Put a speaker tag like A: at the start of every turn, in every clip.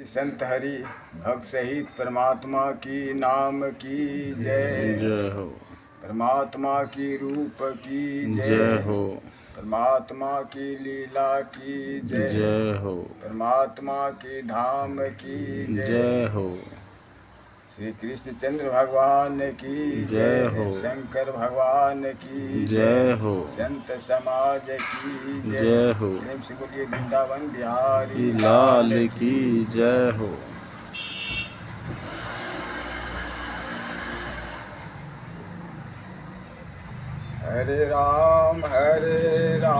A: संत हरि भक्त सहित परमात्मा की नाम की जय।
B: जय हो।
A: परमात्मा की रूप की
B: जय हो।
A: परमात्मा की लीला की
B: जय हो।
A: परमात्मा की धाम की
B: जय हो।
A: श्री कृष्ण चंद्र भगवान की
B: जय हो।
A: शंकर भगवान की
B: जय हो।
A: संत समाज की
B: जय हो।
A: प्रेम से बोलिए वृंदावन बिहारी
B: लाल की जय हो।
A: हरे राम राम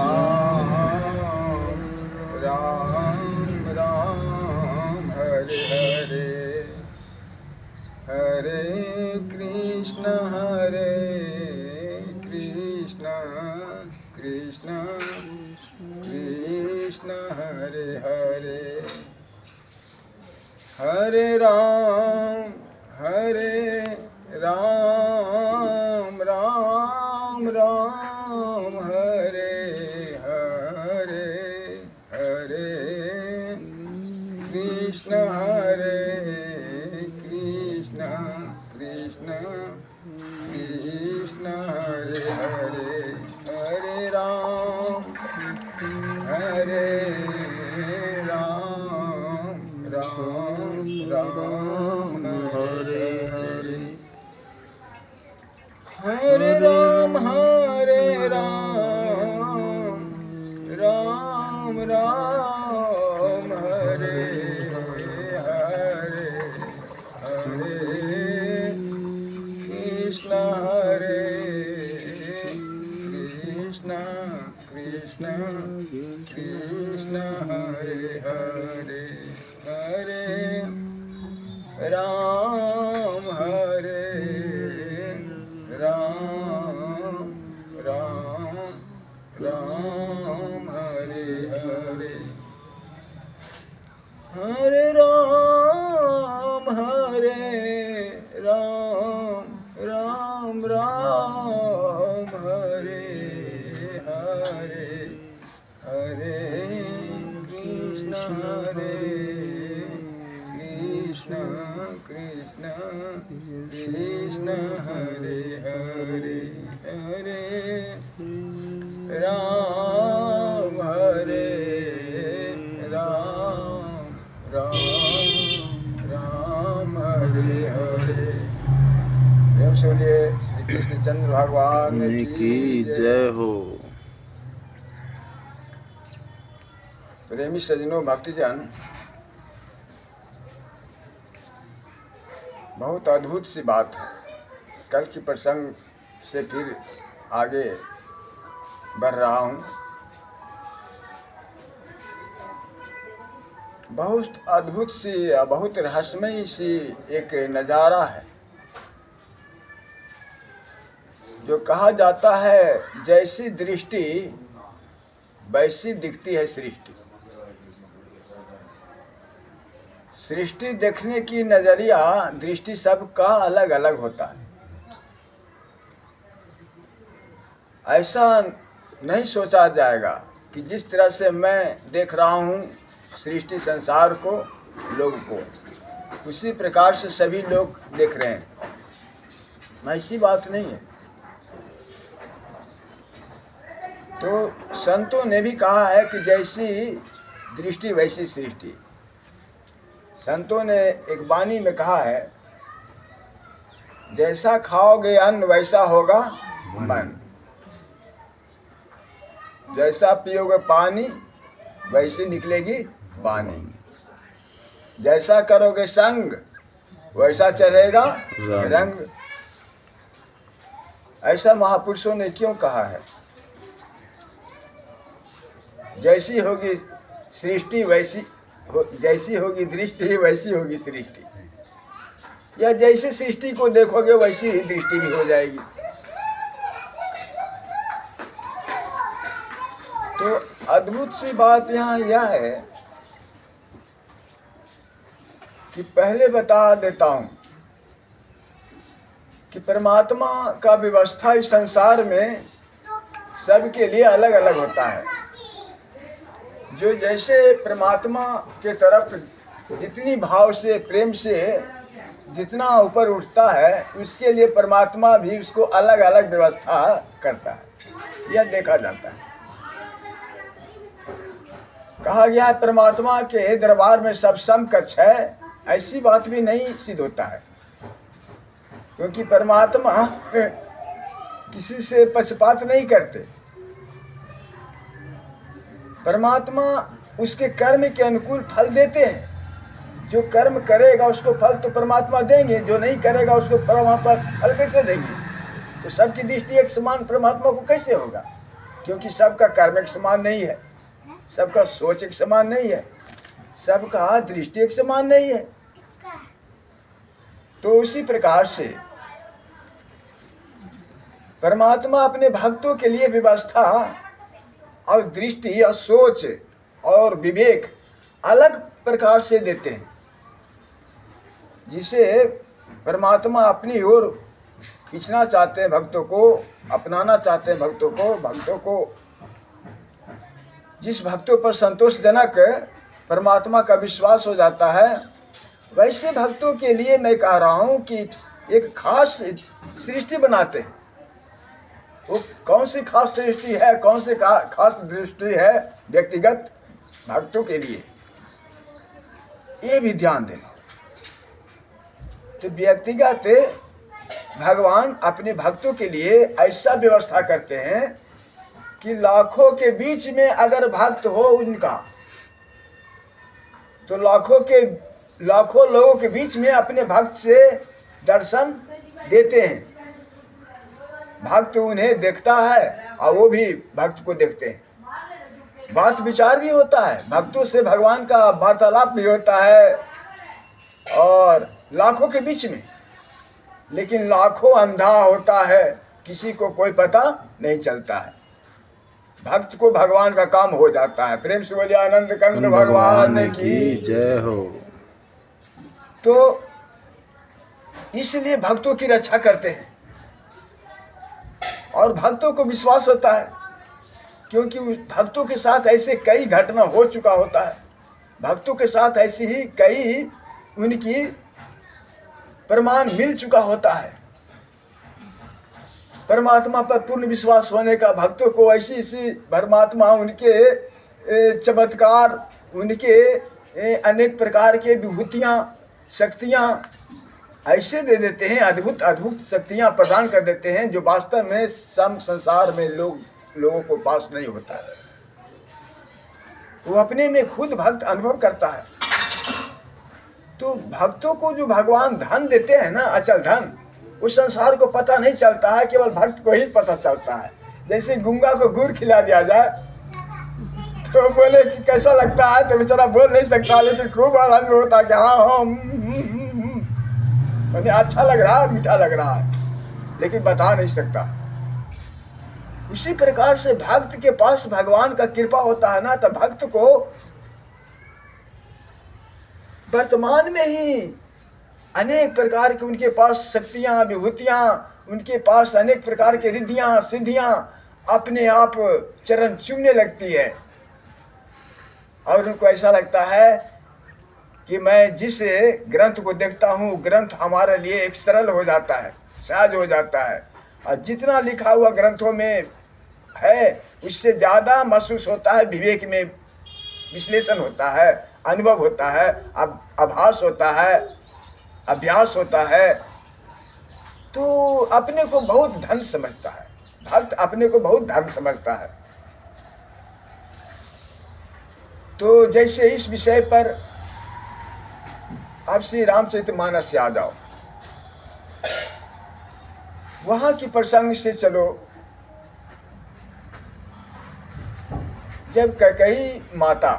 A: राम हरे हरे हरे कृष्ण कृष्ण कृष्ण हरे हरे हरे राम राम राम हरे हरे हरे कृष्ण कृष्ण कृष्ण हरे हरे हरे राम राम
B: हरे हरे
A: हरे राम राम राम हरे हरे हरे कृष्ण कृष्ण कृष्ण हरे हरे हरे राम राम राम हरे हरे हरे राम राम राम हरे हरे हरे कृष्ण कृष्ण कृष्ण हरे हरे हरे राम राम हरे हरे। प्रेम से बोलिए श्री कृष्णचंद्र भगवान
B: की जय हो।
A: प्रेमी सज्जनों भक्तजन, बहुत अद्भुत सी बात है। कल की प्रसंग से फिर आगे बढ़ रहा हूँ। बहुत अद्भुत सी, बहुत रहस्यमयी सी एक नज़ारा है। जो कहा जाता है जैसी दृष्टि वैसी दिखती है सृष्टि। सृष्टि देखने की नजरिया, दृष्टि सबका अलग अलग होता है। ऐसा नहीं सोचा जाएगा कि जिस तरह से मैं देख रहा हूँ सृष्टि संसार को, लोग को, उसी प्रकार से सभी लोग देख रहे हैं। ऐसी बात नहीं है। तो संतों ने भी कहा है कि जैसी दृष्टि वैसी सृष्टि। संतों ने एक वाणी में कहा है, जैसा खाओगे अन्न वैसा होगा मन, जैसा पियोगे पानी वैसी निकलेगी वाणी, जैसा करोगे संग वैसा चढ़ेगा रंग। ऐसा महापुरुषों ने क्यों कहा है? जैसी होगी सृष्टि जैसी होगी दृष्टि वैसी होगी सृष्टि, या जैसी सृष्टि को देखोगे वैसी ही दृष्टि भी हो जाएगी। तो अद्भुत सी बात यहाँ यह है कि पहले बता देता हूँ कि परमात्मा का व्यवस्था इस संसार में सबके लिए अलग अलग होता है। जो जैसे परमात्मा के तरफ जितनी भाव से प्रेम से जितना ऊपर उठता है, उसके लिए परमात्मा भी उसको अलग अलग व्यवस्था करता है। यह देखा जाता है। कहा गया है परमात्मा के दरबार में सब समकक्ष है, ऐसी बात भी नहीं सिद्ध होता है, क्योंकि परमात्मा किसी से पक्षपात नहीं करते। परमात्मा उसके कर्म के अनुकूल फल देते हैं। जो कर्म करेगा उसको फल तो परमात्मा देंगे, जो नहीं करेगा उसको परमात्मा फल कैसे देंगे? तो सबकी दृष्टि एक समान परमात्मा को कैसे होगा? क्योंकि सबका कर्म एक समान नहीं है, सबका सोच एक समान नहीं है, सबका दृष्टि एक समान नहीं है। तो उसी प्रकार से परमात्मा अपने भक्तों के लिए व्यवस्था और दृष्टि और सोच और विवेक अलग प्रकार से देते हैं, जिसे परमात्मा अपनी ओर खींचना चाहते हैं, भक्तों को अपनाना चाहते हैं। भक्तों को जिस भक्तों पर संतोषजनक परमात्मा का विश्वास हो जाता है, वैसे भक्तों के लिए मैं कह रहा हूँ कि एक खास सृष्टि बनाते हैं। वो कौन सी खास सृष्टि है, कौन सी खास दृष्टि है? व्यक्तिगत भक्तों के लिए ये भी ध्यान देना। तो व्यक्तिगत भगवान अपने भक्तों के लिए ऐसा व्यवस्था करते हैं कि लाखों के बीच में अगर भक्त हो उनका, तो लाखों लोगों के बीच में अपने भक्त से दर्शन देते हैं। भक्त उन्हें देखता है और वो भी भक्त को देखते हैं। बात विचार भी होता है, भक्तों से भगवान का वार्तालाप भी होता है और लाखों के बीच में। लेकिन लाखों अंधा होता है, किसी को कोई पता नहीं चलता है। भक्त को भगवान का काम हो जाता है। प्रेम से बोलिए आनंद कंद भगवान की
B: जय हो।
A: तो इसलिए भक्तों की रक्षा करते हैं और भक्तों को विश्वास होता है, क्योंकि भक्तों के साथ ऐसे कई घटना हो चुका होता है। भक्तों के साथ ऐसी ही कई उनकी प्रमाण मिल चुका होता है। परमात्मा पर पूर्ण विश्वास होने का भक्तों को ऐसी परमात्मा उनके चमत्कार, उनके अनेक प्रकार के विभूतियाँ, शक्तियाँ ऐसे दे देते हैं, अद्भुत शक्तियाँ प्रदान कर देते हैं, जो वास्तव में संसार में लोगों को पास नहीं होता है। वो अपने में खुद भक्त अनुभव करता है। तो भक्तों को जो भगवान धन देते हैं ना, अचल धन, उस संसार को पता नहीं चलता है, केवल भक्त को ही पता चलता है। जैसे गूंगा को गुड़ खिला दिया जाए तो बोले कि कैसा लगता है, तो बेचारा बोल नहीं सकता, लेकिन खूब आनंद होता है कि हाँ मुझे अच्छा लग रहा है, मीठा लग रहा है, लेकिन बता नहीं सकता। उसी प्रकार से भक्त के पास भगवान का कृपा होता है ना, तो भक्त को वर्तमान में ही अनेक प्रकार की उनके पास शक्तियाँ, विभूतियाँ, उनके पास अनेक प्रकार के रिद्धियाँ, सिद्धियाँ अपने आप चरण चूमने लगती है और उनको ऐसा लगता है कि मैं जिस ग्रंथ को देखता हूँ, ग्रंथ हमारे लिए एक सरल हो जाता है, सहज हो जाता है। और जितना लिखा हुआ ग्रंथों में है, उससे ज़्यादा महसूस होता है, विवेक में विश्लेषण होता है, अनुभव होता है, आभास होता है, अभ्यास होता है। तो अपने को बहुत धन समझता है भक्त, अपने को बहुत धन समझता है। तो जैसे इस विषय पर आप श्री रामचरितमानस से आ जाओ, वहाँ की प्रसंग से चलो। जब कैकेयी माता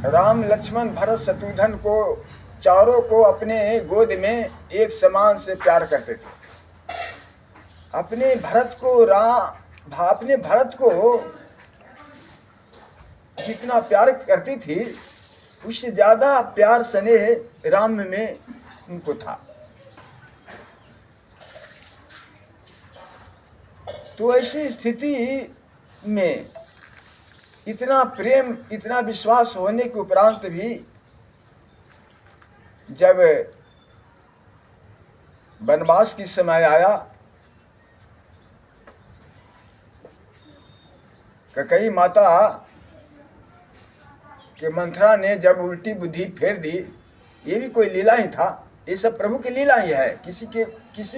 A: राम, लक्ष्मण, भरत, शत्रुघ्न को चारों को अपने गोद में एक समान से प्यार करते थे, अपने भरत को जितना प्यार करती थी, उससे ज़्यादा प्यार स्नेह राम में उनको था। तो ऐसी स्थिति में इतना प्रेम, इतना विश्वास होने के उपरांत भी जब वनवास की समय आया, कैकेयी माता के मंथरा ने जब उल्टी बुद्धि फेर दी, ये भी कोई लीला ही था। ये सब प्रभु की लीला ही है, किसी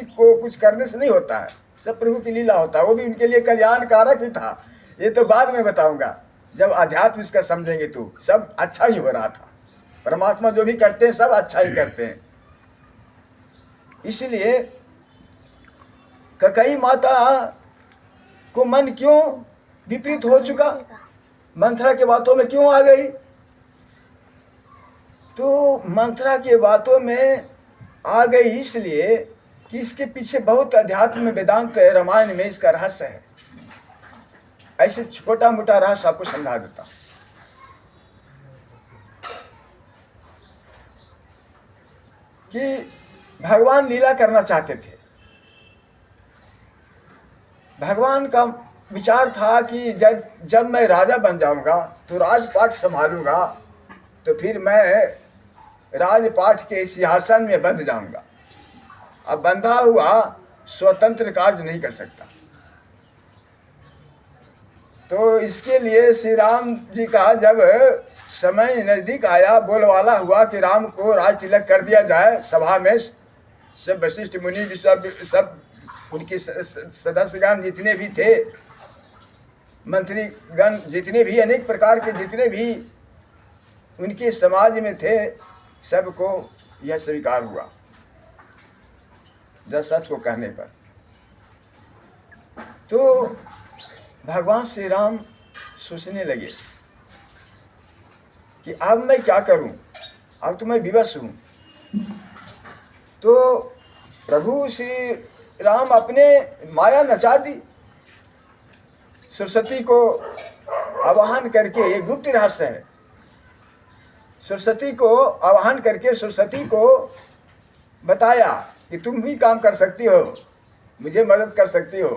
A: को कुछ करने से नहीं होता है, सब प्रभु की लीला होता है। वो भी उनके लिए कल्याणकारक ही था। ये तो बाद में बताऊंगा, जब अध्यात्म इसका समझेंगे तो सब अच्छा ही हो रहा था। परमात्मा जो भी करते हैं सब अच्छा ही करते हैं। इसलिए कैकेयी माता को मन क्यों विपरीत हो चुका, मंथरा के बातों में क्यों आ गई? तो मंथरा के बातों में आ गई इसलिए कि इसके पीछे बहुत अध्यात्म में, वेदांत रामायण में इसका रहस्य है। ऐसे छोटा मोटा रहस्य आपको समझा देता हूं कि भगवान लीला करना चाहते थे। भगवान का विचार था कि जब मैं राजा बन जाऊंगा तो राजपाट संभालूंगा, तो फिर मैं राजपाट के सिंहासन में बंध जाऊंगा। अब बंधा हुआ स्वतंत्र कार्य नहीं कर सकता। तो इसके लिए श्री राम जी का जब समय नजदीक आया, बोलवाला हुआ कि राम को राज तिलक कर दिया जाए, सभा में सब वशिष्ठ मुनि भी सब उनके सदस्यगण जितने भी थे, मंत्रीगण जितने भी, अनेक प्रकार के जितने भी उनके समाज में थे, सबको यह स्वीकार हुआ दशरथ को कहने पर। तो भगवान श्री राम सोचने लगे कि अब मैं क्या करूं, अब तो मैं विवश हूं। तो प्रभु श्री राम अपने माया नचा दी, सरस्वती को आवाहन करके, ये गुप्त रहस्य है, सरस्वती को आवाहन करके सरस्वती को बताया कि तुम भी काम कर सकती हो, मुझे मदद कर सकती हो,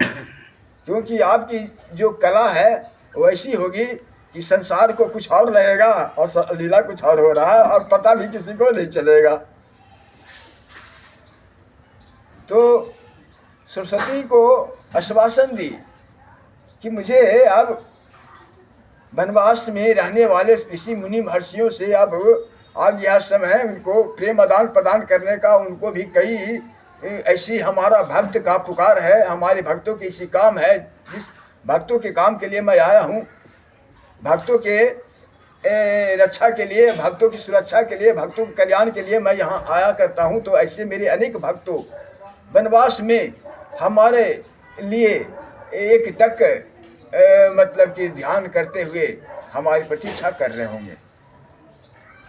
A: क्योंकि आपकी जो कला है वो ऐसी होगी कि संसार को कुछ और लगेगा और लीला कुछ और हो रहा है और पता भी किसी को नहीं चलेगा। तो सरस्वती को आश्वासन दी कि मुझे अब वनवास में रहने वाले ऋषि मुनि महर्षियों से अब आ गया समय उनको प्रेम आदान प्रदान करने का। उनको भी कई ऐसी हमारा भक्त का पुकार है, हमारे भक्तों के इसी काम है, जिस भक्तों के काम के लिए मैं आया हूँ, भक्तों के रक्षा के लिए, भक्तों की सुरक्षा के लिए, भक्तों के कल्याण के लिए मैं यहाँ आया करता हूँ। तो ऐसे मेरे अनेक भक्तों वनवास में हमारे लिए एक टक मतलब कि ध्यान करते हुए हमारी प्रतीक्षा कर रहे होंगे,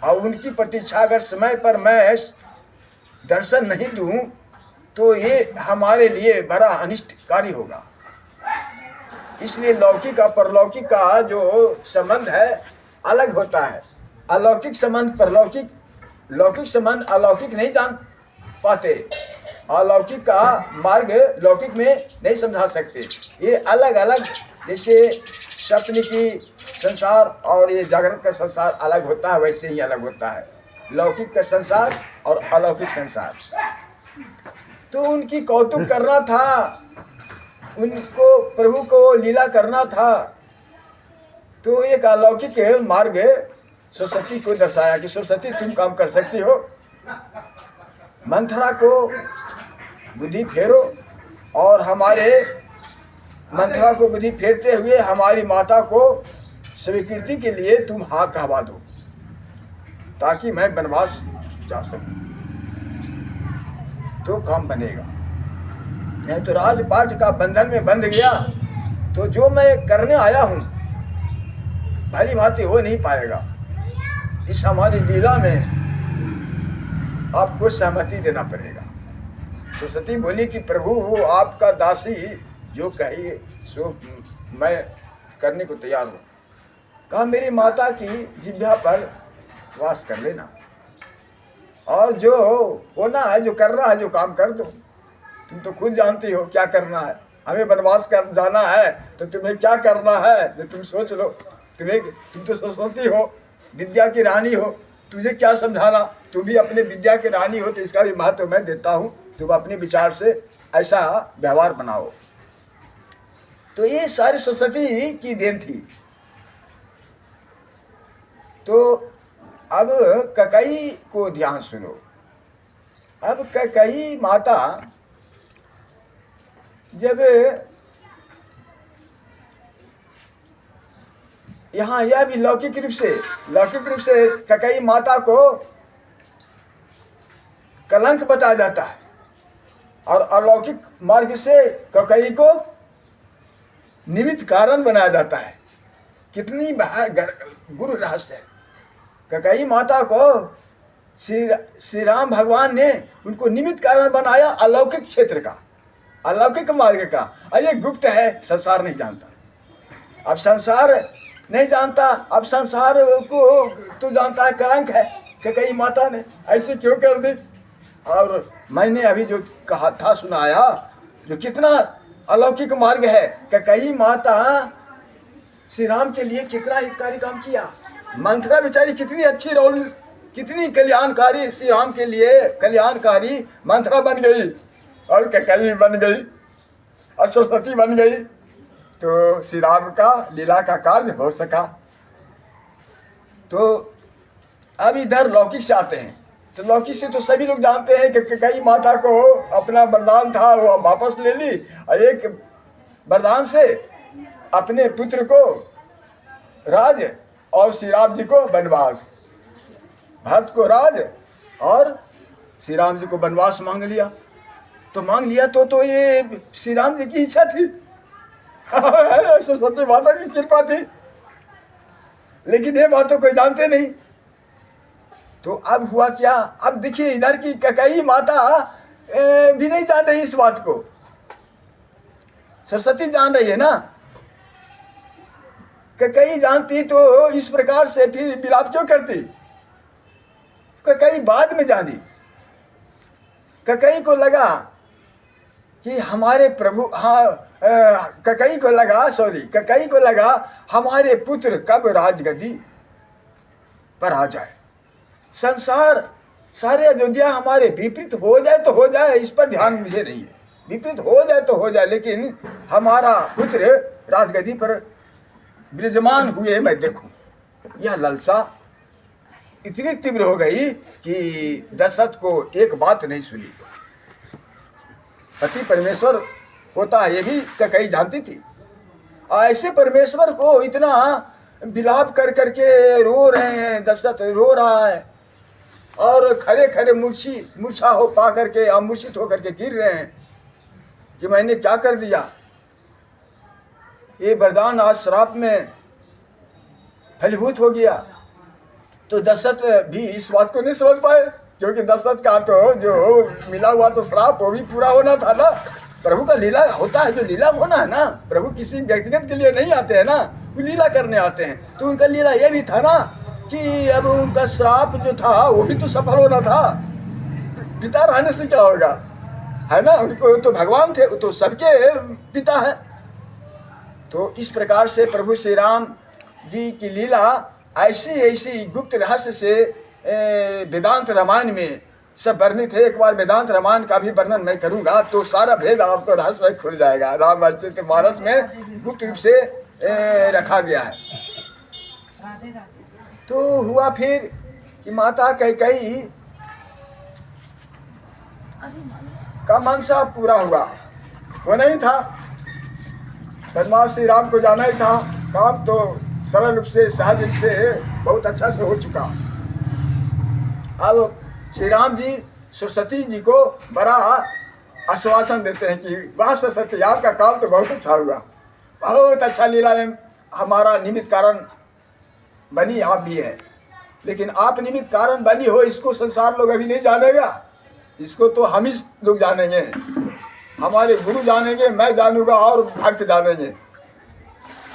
A: और उनकी प्रतीक्षा अगर समय पर मैं दर्शन नहीं दूं तो ये हमारे लिए बड़ा अनिष्टकारी होगा। इसलिए लौकिक और परलौकिक का जो संबंध है अलग होता है। अलौकिक संबंध परलौकिक, लौकिक संबंध अलौकिक नहीं जान पाते, अलौकिक का मार्ग लौकिक में नहीं समझा सकते। ये अलग अलग, जैसे स्वप्न की संसार और ये जागृत का संसार अलग होता है, वैसे ही अलग होता है लौकिक का संसार और अलौकिक संसार। तो उनकी कौतुक करना था, उनको प्रभु को लीला करना था। तो एक अलौकिक मार्ग सरस्वती को दर्शाया कि सरस्वती तुम काम कर सकती हो, मंथरा को बुद्धि फेरो और हमारे मंथरा को बुद्धि फेरते हुए हमारी माता को स्वीकृति के लिए तुम हाँ कहवा दो, ताकि मैं वनवास जा सकूं, तो काम बनेगा। नहीं तो राजपाट का बंधन में बंध गया तो जो मैं करने आया हूँ भली भांति हो नहीं पाएगा। इस हमारी लीला में आपको सहमति देना पड़ेगा। सरस्वती बोली कि प्रभु आपका दासी जो कहिए सो मैं करने को तैयार हूँ। कहा मेरी माता की जिह्वा पर वास कर लेना, और जो होना है, जो करना है, जो काम कर दो। तुम तो खुद जानती हो क्या करना है। हमें वनवास कर जाना है तो तुम्हें क्या करना है, जो तुम सोच लो। तुम तो सरस्वती हो, विद्या की रानी हो, तुझे क्या समझाना, तुम भी अपने विद्या की रानी हो, तो इसका भी महत्व मैं देता हूँ। तुम अपने विचार से ऐसा व्यवहार बनाओ। तो ये सारी सरस्वती की देन थी। तो अब कैकेयी को ध्यान सुनो। अब कैकेयी माता जब यहाँ यह भी लौकिक रूप से कैकेयी माता को कलंक बताया जाता है, और अलौकिक मार्ग से कैकेयी को निमित्त कारण बनाया जाता है। कितनी गुरु रहस्य है। कैकेयी माता को श्री राम भगवान ने उनको निमित्त कारण बनाया अलौकिक क्षेत्र का, अलौकिक मार्ग का। और ये गुप्त है, संसार नहीं जानता। अब संसार नहीं जानता, अब संसार को तो जानता है कलंक है, कैकेयी माता ने ऐसे क्यों कर दी। और मैंने अभी जो कहा था सुनाया, जो कितना अलौकिक मार्ग है। कैकेयी माता श्री राम के लिए कितना हितकारी काम किया। मंथरा बेचारी कितनी अच्छी रोल, कितनी कल्याणकारी, श्री राम के लिए कल्याणकारी मंथरा बन गई, और कैकेयी बन गई, और सरस्वती बन गई। तो श्री राम का लीला का कार्य हो सका। तो अब इधर लौकिक से आते हैं। तो लौकिक से तो सभी लोग जानते हैं कि कैकेयी माता को अपना वरदान था, वो वापस ले ली, और एक वरदान से अपने पुत्र को राज और श्री राम जी को वनवास, भरत को राज और श्री राम जी को वनवास मांग लिया। तो ये श्री राम जी की इच्छा थी, सरस्वती माता की कृपा थी। लेकिन ये बात तो कोई जानते नहीं। तो अब हुआ क्या, अब देखिए इधर की कैकेयी माता भी नहीं जान रही इस बात को, सरस्वती जान रही है ना। कैकेयी जानती तो इस प्रकार से फिर विलाप क्यों करती। कैकेयी बाद में जानी। कैकेयी को लगा कि हमारे प्रभु, कैकेयी को लगा हमारे पुत्र कब राजगद्दी पर आ जाए। संसार सारे अयोध्या हमारे विपरीत हो जाए तो हो जाए, इस पर ध्यान मुझे नहीं है। विपरीत हो जाए तो हो जाए, लेकिन हमारा पुत्र राजगद्दी पर विराजमान हुए मैं देखूं। यह लालसा इतनी तीव्र हो गई कि दशरथ को एक बात नहीं सुनी। पति परमेश्वर होता है, ये भी कैकेयी जानती थी। ऐसे परमेश्वर को इतना विलाप कर करके रो रहे हैं, दशरथ रो रहा है, और खड़े खड़े मूर्छा हो पा करके, अमूर्छित होकर के गिर रहे हैं कि मैंने क्या कर दिया। ये वरदान आज श्राप में फलीभूत हो गया। तो दशरथ भी इस बात को नहीं समझ पाए, क्योंकि दशरथ का तो जो मिला हुआ तो श्राप वो भी पूरा होना था ना। प्रभु का लीला होता है, जो लीला होना है ना। प्रभु किसी व्यक्तिगत के लिए नहीं आते हैं ना, वो लीला करने आते हैं। तो उनका लीला ये भी था ना कि अब उनका श्राप जो था वो भी तो सफल होना था। पिता रहने से क्या होगा, है ना। उनको तो भगवान थे, तो सबके पिता है। तो इस प्रकार से प्रभु श्री राम जी की लीला ऐसी गुप्त रहस्य से वेदांत रामायण में सब वर्णित है। एक बार वेदांत रामायण का भी वर्णन मैं करूंगा तो सारा भेद आपको रहस्य में खुल जाएगा। रामचरितमानस में गुप्त रूप से रखा गया है। तो हुआ फिर कि माता कैकेयी का मनसा पूरा हुआ, वो नहीं था वनवास श्री राम को जाना ही था। काम तो सरल रूप से, सहज रूप से, बहुत अच्छा से हो चुका। अब श्री राम जी सरस्वती जी को बड़ा आश्वासन देते हैं कि वाह सरस्वती, आपका काम तो बहुत अच्छा हुआ, बहुत अच्छा लीला में हमारा निमित्त कारण बनी आप भी है। लेकिन आप निमित्त कारण बनी हो, इसको संसार लोग अभी नहीं जानेगा। इसको तो हम ही लोग जानेंगे, हमारे गुरु जानेंगे, मैं जानूंगा और भक्त जानेंगे।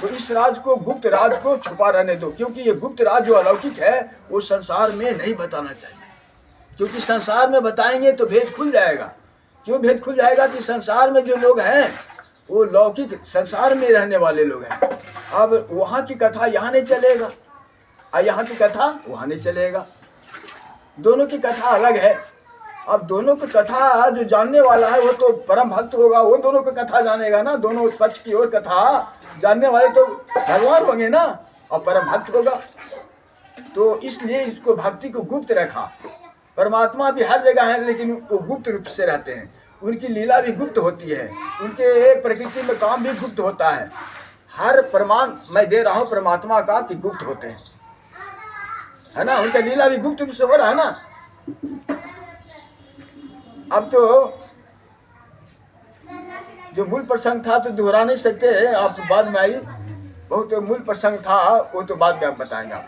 A: तो इस राज को, गुप्त राज को छुपा रहने दो, क्योंकि ये गुप्त राज जो अलौकिक है वो संसार में नहीं बताना चाहिए। क्योंकि संसार में बताएंगे तो भेद खुल जाएगा। क्यों भेद खुल जाएगा कि संसार में जो लोग हैं वो लौकिक संसार में रहने वाले लोग हैं। अब वहाँ की कथा यहाँ नहीं चलेगा और यहाँ की कथा वहाँ नहीं चलेगा, दोनों की कथा अलग है। अब दोनों की कथा जो जानने वाला है वो तो परम भक्त होगा, वो दोनों की कथा जानेगा ना। दोनों पक्ष की ओर कथा जानने वाले तो भगवान होंगे ना, और परम भक्त होगा। तो इसलिए इसको भक्ति को गुप्त रखा। परमात्मा भी हर जगह है लेकिन वो गुप्त रूप से रहते हैं, उनकी लीला भी गुप्त होती है, उनके प्रकृति में काम भी गुप्त होता है। हर प्रमाण मैं दे रहा हूँ परमात्मा का कि गुप्त होते हैं, है ना। उनका लीला भी गुप्त रूप से हो रहा है ना। अब तो जो मूल प्रसंग था तो दोहरा नहीं सकते, आप तो बाद में आई। बहुत मूल प्रसंग था वो तो बाद में आप बताएंगे आप।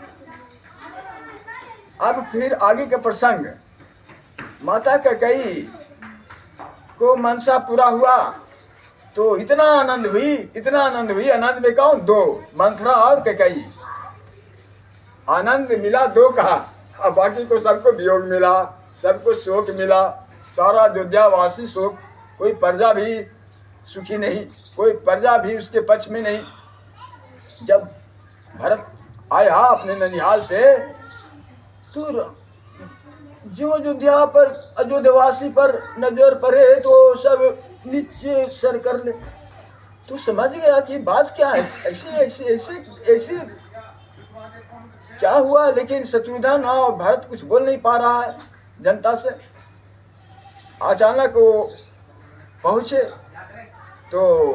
A: अब फिर आगे का प्रसंग, माता कैकेयी को मनसा पूरा हुआ तो इतना आनंद हुई, इतना आनंद हुई। आनंद में कौन? दो, मंथरा और कैकेयी। आनंद मिला दो का, अब बाकी को सबको वियोग मिला, सबको शोक मिला। सारा अयोध्यावासी शोक, कोई प्रजा भी सुखी नहीं, कोई प्रजा भी उसके पक्ष में नहीं। जब भरत आया अपने ननिहाल से तो जो अयोध्या पर अयोध्यावासी पर नजर पड़े तो सब नीचे सर कर ले। तो समझ गया कि बात क्या है, ऐसे ऐसे ऐसे ऐसे क्या हुआ। लेकिन शत्रुघ्न और भरत कुछ बोल नहीं पा रहा है जनता से। अचानक वो पहुँचे तो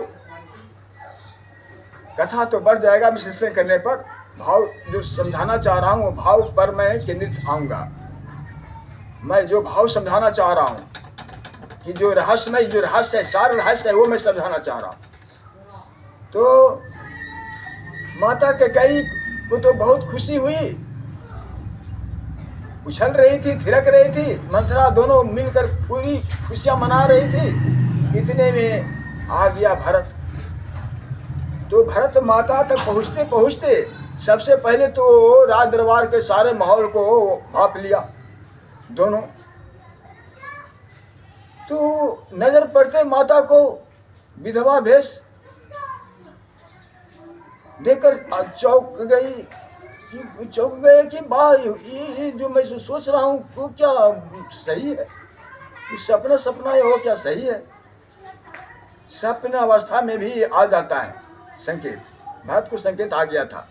A: कथा तो बढ़ जाएगा विश्लेषण करने पर। भाव जो समझाना चाह रहा हूँ वो भाव पर मैं केंद्रित आऊँगा। मैं जो भाव समझाना चाह रहा हूँ कि जो रहस्यमय जो रहस्य है, सार रहस्य है, वो मैं समझाना चाह रहा हूँ। तो माता कैकेयी को तो बहुत खुशी हुई, उछल रही थी, थिरक रही थी। मंथरा दोनों मिलकर पूरी खुशियाँ मना रही थी। इतने में आ गया भरत। तो भरत माता तक पहुँचते पहुँचते सबसे पहले तो राज दरबार के सारे माहौल को भाप लिया दोनों। तो नजर पड़ते माता को विधवा भेष देखकर चौंक गए कि वाह, ये जो मैं सोच रहा हूँ वो क्या सही है, सपना है वो क्या सही है। सपना अवस्था में भी आ जाता है संकेत, भरत को संकेत आ गया था।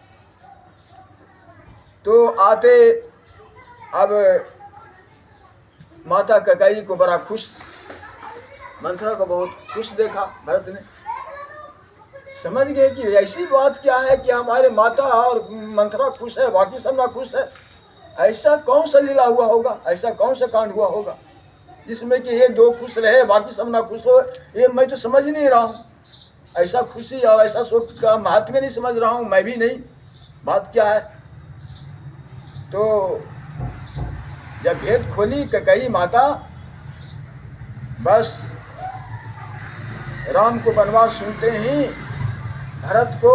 A: तो आते अब माता कैकेयी को बड़ा खुश, मंथरा को बहुत खुश देखा भरत ने। समझ गए कि ऐसी बात क्या है कि हमारे माता और मंथरा खुश है, बाकी सब ना खुश है। ऐसा कौन सा लीला हुआ होगा, ऐसा कौन सा कांड हुआ होगा जिसमें कि ये दो खुश रहे बाकी सब ना खुश हो। ये मैं तो समझ नहीं रहा हूँ। ऐसा खुशी और ऐसा शोक का महत्व नहीं समझ रहा हूँ, मैं भी नहीं। बात क्या है? तो जब भेद खोली कैकेयी माता, बस राम को वनवास सुनते ही भरत को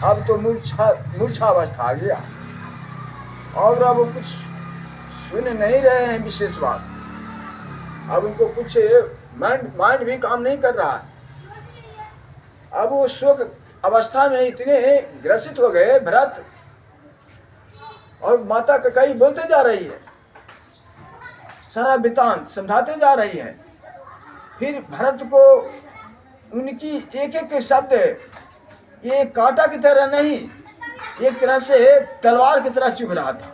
A: अब तो मूर्छा अवस्था आ गया और अब वो कुछ सुन नहीं रहे हैं विशेष बात। अब उनको कुछ माइंड भी काम नहीं कर रहा है। अब वो शोक अवस्था में इतने ग्रसित हो गए भरत, और माता कैकेयी बोलते जा रही है, सारा वृतांत समझाते जा रही है। फिर भरत को उनकी एक एक शब्द ये कांटा की तरह नहीं, एक तरह से तलवार की तरह चुभ रहा था।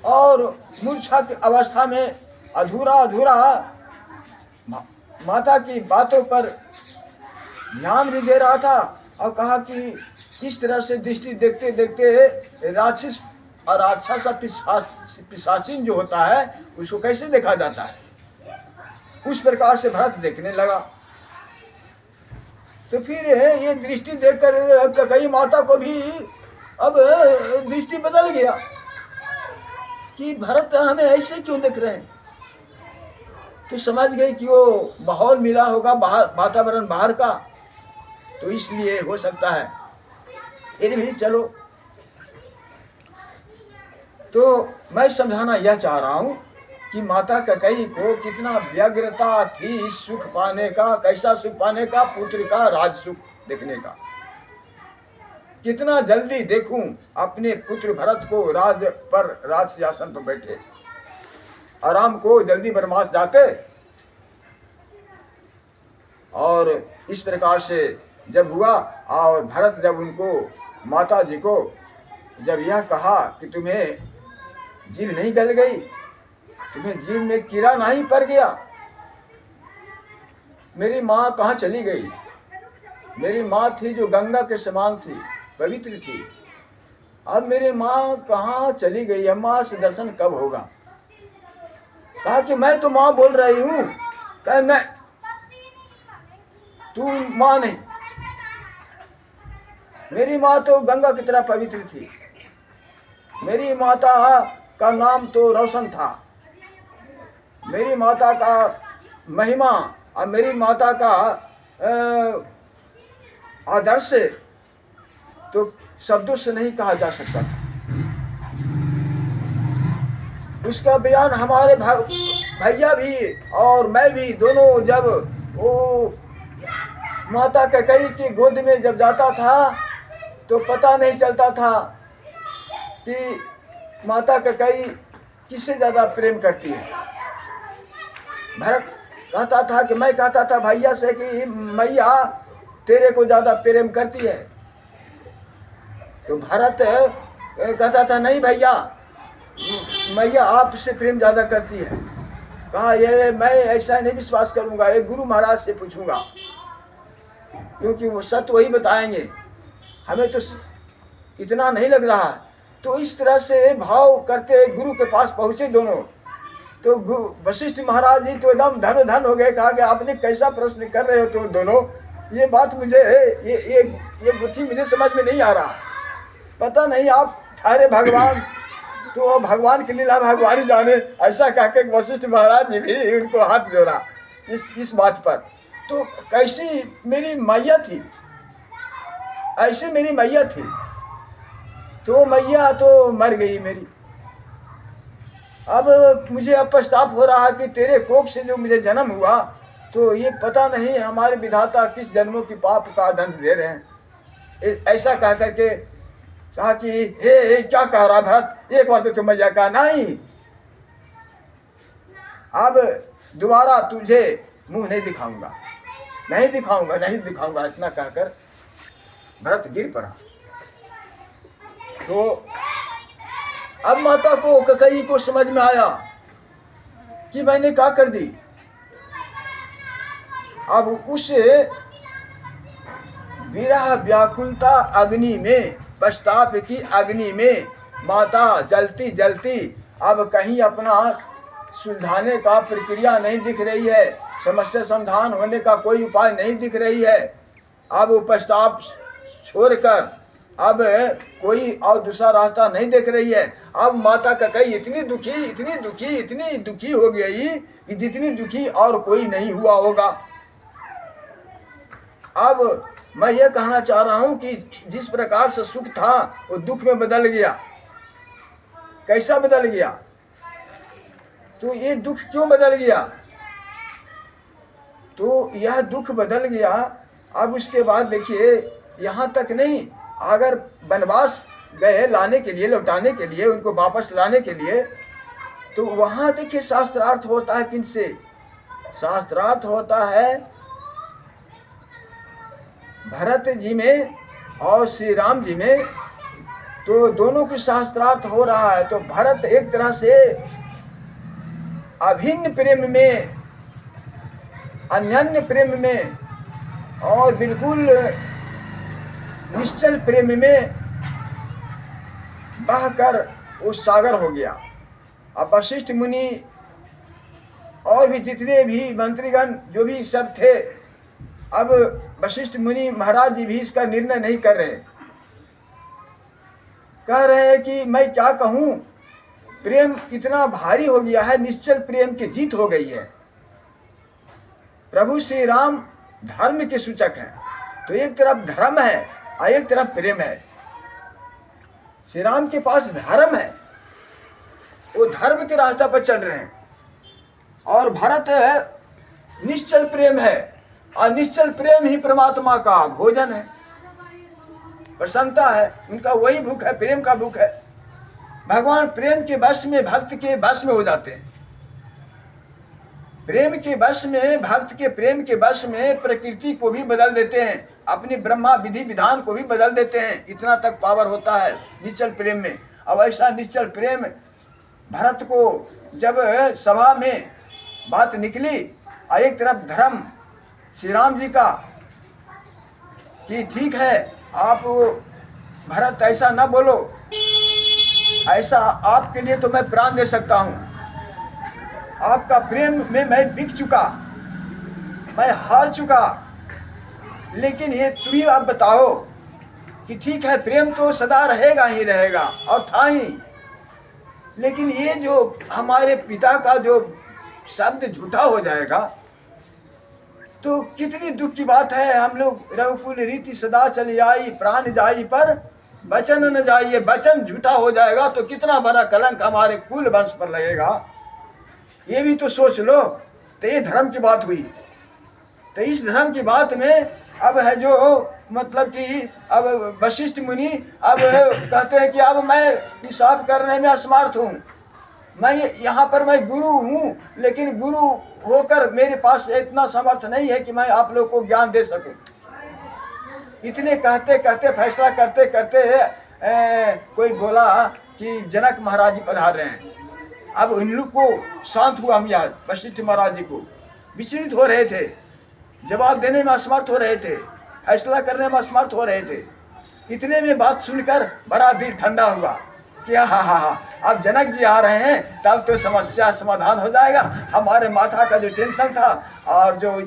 A: और मूर्छा की अवस्था में अधूरा माता की बातों पर ध्यान भी दे रहा था। और कहा कि इस तरह से दृष्टि देखते देखते राक्षस और राक्षस पिशाचिन जो होता है उसको कैसे देखा जाता है, उस प्रकार से भरत देखने लगा। तो फिर ये दृष्टि देखकर कैकेयी माता को भी अब दृष्टि बदल गया कि भरत हमें ऐसे क्यों देख रहे हैं। तो समझ गई कि वो माहौल मिला होगा वातावरण बाहर का, तो इसलिए हो सकता है। फिर भी चलो, तो मैं समझाना यह चाह रहा हूँ कि माता कैकेयी को कितना व्यग्रता थी सुख पाने का। कैसा सुख पाने का? पुत्र का राज सुख देखने का। कितना जल्दी देखूं अपने पुत्र भरत को राज सिंहासन पर बैठे, आराम को जल्दी बरमास जाते। और इस प्रकार से जब हुआ, और भरत जब उनको, माता जी को जब यह कहा कि तुम्हें जीभ नहीं गल गई, तुम्हें जीभ में कीड़ा नहीं पड़ गया, मेरी माँ कहाँ चली गई? मेरी माँ थी जो गंगा के समान थी, पवित्र थी, अब मेरी माँ कहाँ चली गई? माँ से दर्शन कब होगा? कहा कि मैं तो माँ बोल रही हूँ। कहा नहीं, तू माँ नहीं, मेरी माँ तो गंगा की तरह पवित्र थी, मेरी माता का नाम तो रोशन था, मेरी माता का महिमा और मेरी माता का आदर्श तो शब्दों से नहीं कहा जा सकता था। उसका बयान हमारे भैया भी और मैं भी दोनों जब वो माता कैकेयी की गोद में जब जाता था तो पता नहीं चलता था कि माता कैकेयी किससे ज़्यादा प्रेम करती है। भरत कहता था कि मैं कहता था भैया से कि मैया तेरे को ज़्यादा प्रेम करती है, तो भरत कहता था नहीं भैया, मैया आपसे प्रेम ज़्यादा करती है। कहा ये मैं ऐसा नहीं विश्वास करूँगा, एक गुरु महाराज से पूछूंगा, क्योंकि वो सत्य वही बताएंगे, हमें तो इतना नहीं लग रहा। तो इस तरह से भाव करते गुरु के पास पहुँचे दोनों। तो वशिष्ठ महाराज जी तो एकदम धन धन हो गए। कहा कि आपने कैसा प्रश्न कर रहे हो तुम दोनों, ये बात मुझे ये गुत्थी मुझे समझ में नहीं आ रहा। पता नहीं आप ठहरे भगवान, तो भगवान की लीला भगवान ही जाने। ऐसा कह के वशिष्ठ महाराज जी भी उनको हाथ जोड़ा इस बात पर। तो कैसी मेरी मैया थी, ऐसी मेरी मैया थी, तो मैया तो मर गई मेरी। अब मुझे अब पछतावा हो रहा है कि तेरे कोख से जो मुझे जन्म हुआ, तो ये पता नहीं हमारे विधाता किस जन्मों की पाप का दंड दे रहे हैं। ऐसा कह करके कहा कि हे क्या कह रहा भरत, एक बार तो तुम मैया कहा नहीं, अब दोबारा तुझे मुंह नहीं दिखाऊंगा, नहीं दिखाऊंगा, नहीं दिखाऊंगा, इतना कहकर भरत गिर पड़ा। तो अब माता को कैकेयी को समझ में आया कि मैंने क्या कर दी। अब उस विरह व्याकुलता अग्नि में, पछताप की अग्नि में माता जलती जलती अब कहीं अपना सुलझाने का प्रक्रिया नहीं दिख रही है, समस्या समाधान होने का कोई उपाय नहीं दिख रही है। अब वो पछताप छोड़कर अब कोई और दूसरा रास्ता नहीं देख रही है। अब माता कैकेयी इतनी दुखी हो गई कि जितनी दुखी और कोई नहीं हुआ होगा। अब मैं ये कहना चाह रहा हूँ कि जिस प्रकार से सुख था वो दुख में बदल गया। कैसा बदल गया? तो ये दुख क्यों बदल गया? तो यह दुख बदल गया। अब उसके बाद देखिए, यहाँ तक नहीं, अगर वनवास गए लाने के लिए, लौटाने के लिए, उनको वापस लाने के लिए, तो वहाँ देखिए शास्त्रार्थ होता है किनसे? शास्त्रार्थ होता है भरत जी में और श्री राम जी में। तो दोनों के शास्त्रार्थ हो रहा है। तो भरत एक तरह से अभिन्न प्रेम में, अन्योन्य प्रेम में और बिल्कुल निश्चल प्रेम में बहकर वो सागर हो गया। अब वशिष्ठ मुनि और भी जितने भी मंत्रीगण जो भी सब थे, अब वशिष्ठ मुनि महाराज जी भी इसका निर्णय नहीं कर रहे। कह रहे हैं कि मैं क्या कहूँ, प्रेम इतना भारी हो गया है, निश्चल प्रेम की जीत हो गई है। प्रभु श्री राम धर्म के सूचक हैं, तो एक तरफ धर्म है और एक तरफ प्रेम है। श्री राम के पास धर्म है, वो धर्म के रास्ता पर चल रहे हैं, और भरत निश्चल प्रेम है, और निश्चल प्रेम ही परमात्मा का भोजन है, प्रसन्नता है। उनका वही भूख है, प्रेम का भूख है। भगवान प्रेम के वश में, भक्त के वश में हो जाते हैं। प्रेम के वश में, भक्त के प्रेम के वश में प्रकृति को भी बदल देते हैं, अपनी ब्रह्मा विधि विधान को भी बदल देते हैं। इतना तक पावर होता है निश्चल प्रेम में। अब ऐसा निश्चल प्रेम भरत को जब सभा में बात निकली, और एक तरफ धर्म श्री राम जी का कि ठीक है आप भरत ऐसा न बोलो, ऐसा आपके लिए तो मैं प्राण दे सकता हूँ, आपका प्रेम में मैं बिक चुका, मैं हार चुका, लेकिन ये तू ही आप बताओ कि ठीक है प्रेम तो सदा रहेगा ही रहेगा और था ही, लेकिन ये जो हमारे पिता का जो शब्द झूठा हो जाएगा तो कितनी दुख की बात है। हम लोग रघुकुल रीति सदा चली आई, प्राण जाई पर वचन न जाइए, वचन झूठा हो जाएगा तो कितना बड़ा कलंक हमारे कुल वंश पर लगेगा, ये भी तो सोच लो। तो ये धर्म की बात हुई। तो इस धर्म की बात में अब है जो मतलब कि अब वशिष्ठ मुनि अब कहते हैं कि अब मैं हिसाब करने में असमर्थ हूँ, मैं यहाँ पर मैं गुरु हूँ, लेकिन गुरु होकर मेरे पास इतना समर्थ नहीं है कि मैं आप लोग को ज्ञान दे सकूं। इतने कहते कहते, फैसला करते करते कोई बोला कि जनक महाराज जी पधार रहे हैं। अब उन लोग को शांत हुआ मियाज, वशिष्ठ महाराज जी को विचलित हो रहे थे, जवाब देने में असमर्थ हो रहे थे, फैसला करने में असमर्थ हो रहे थे। इतने में बात सुनकर बड़ा दिल ठंडा हुआ कि हाँ, अब जनक जी आ रहे हैं तब तो समस्या समाधान हो जाएगा। हमारे माथा का जो टेंशन था और जो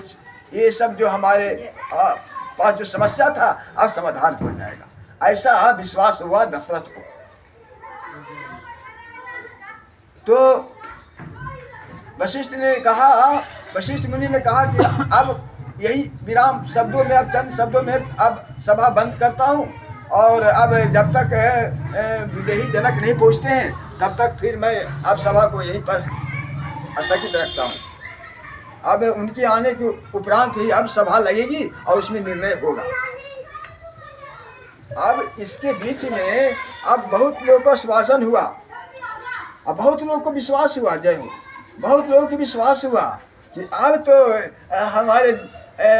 A: ये सब जो हमारे पास जो समस्या था अब समाधान हो जाएगा, ऐसा विश्वास हुआ दशरथ को। तो वशिष्ठ मुनि ने कहा कि अब यही विराम शब्दों में, अब चंद शब्दों में अब सभा बंद करता हूँ, और अब जब तक विदेही जनक नहीं पहुँचते हैं तब तक फिर मैं अब सभा को यहीं पर स्थगित रखता हूँ। अब उनके आने के उपरांत ही अब सभा लगेगी और उसमें निर्णय होगा। अब इसके बीच में अब बहुत लोगों को आश्वासन हुआ, अब बहुत लोगों को विश्वास हुआ, जय हो, बहुत लोगों को विश्वास हुआ कि अब तो हमारे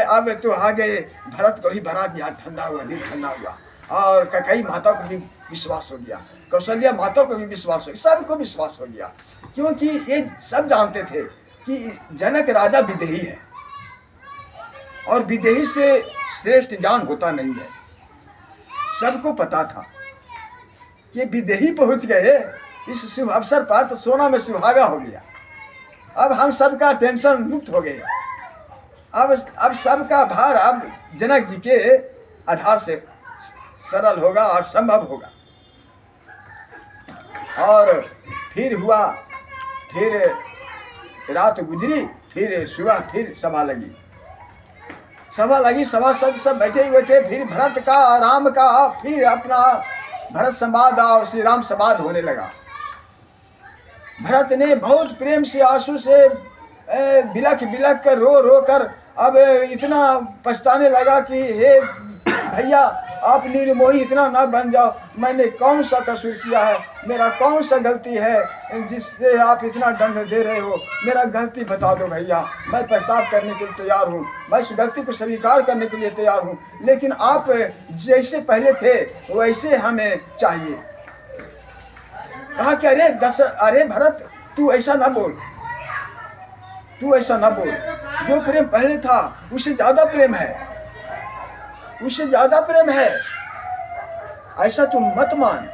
A: अब तो आगे भरत को ही भरा दिया, ठंडा हुआ, दिल ठंडा हुआ। और कई माता को भी विश्वास हो गया, कौशल्या माता को भी विश्वास हो गया, सबको विश्वास हो गया, क्योंकि ये सब जानते थे कि जनक राजा विदेही है और विदेही से श्रेष्ठ ज्ञान होता नहीं है। सबको पता था कि विदेही पहुंच गए इस शुभ अवसर पर तो सोना में सुहागा हो गया। अब हम सबका टेंशन मुक्त हो गए, अब सबका भार अब जनक जी के आधार से सरल होगा और संभव होगा। और फिर हुआ, फिर रात गुजरी, फिर सुबह फिर सभा लगी, सभा सब बैठे हुए थे। फिर भरत का, राम का, फिर अपना भरत संवाद और श्री राम संवाद होने लगा। भरत ने बहुत प्रेम से, आंसू से बिलख कर, रो कर अब इतना पछताने लगा कि हे भैया आप निर्मोही इतना ना बन जाओ, मैंने कौन सा कसूर किया है, मेरा कौन सा गलती है जिससे आप इतना दंड दे रहे हो, मेरा गलती बता दो भैया, मैं पछताव करने के लिए तैयार हूँ, मैं उस गलती को स्वीकार करने के लिए तैयार हूँ, लेकिन आप जैसे पहले थे वैसे हमें चाहिए। कहा कि अरे भरत तू ऐसा ना बोल, तू ऐसा ना बोल, जो प्रेम पहले था उससे ज्यादा प्रेम है, उससे ज्यादा प्रेम है, ऐसा तुम मत मान।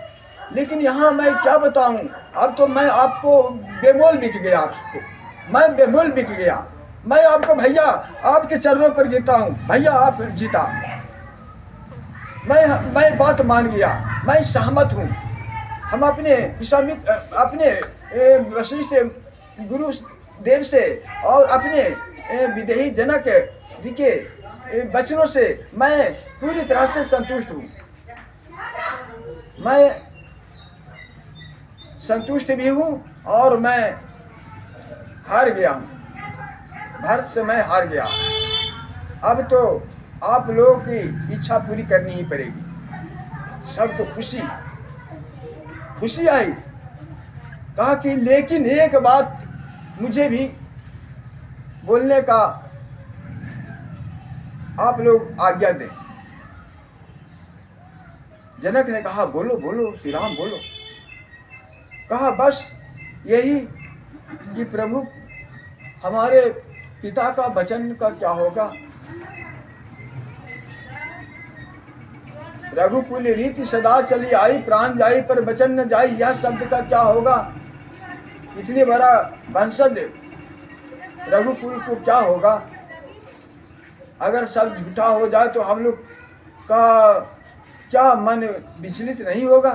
A: लेकिन यहाँ मैं क्या बताऊं, अब तो मैं आपको बेमोल बिक गया, आपको मैं बेमोल बिक गया, मैं आपको भैया आपके चरणों पर गिरता हूँ, भैया आप जीता, मैं बात मान गया, मैं सहमत हूँ। हम अपने विश्वामित्र, अपने वशिष्ठ गुरु देव से और अपने विदेही जनक जी के वचनों से मैं पूरी तरह से संतुष्ट हूँ, मैं संतुष्ट भी हूँ और मैं हार गया हूँ। भरत से मैं हार गया, अब तो आप लोगों की इच्छा पूरी करनी ही पड़ेगी। सबको खुशी आई। कहा कि लेकिन एक बात मुझे भी बोलने का आप लोग आज्ञा दें। जनक ने कहा बोलो बोलो श्री राम बोलो। कहा बस यही कि प्रभु हमारे पिता का वचन का क्या होगा। रघुकुल रीति सदा चली आई, प्राण जाई पर वचन न जाई, यह शब्द का क्या होगा। इतने बड़ा वंशज रघुकुल को क्या होगा। अगर सब झूठा हो जाए तो हम लोग का क्या मन विचलित नहीं होगा।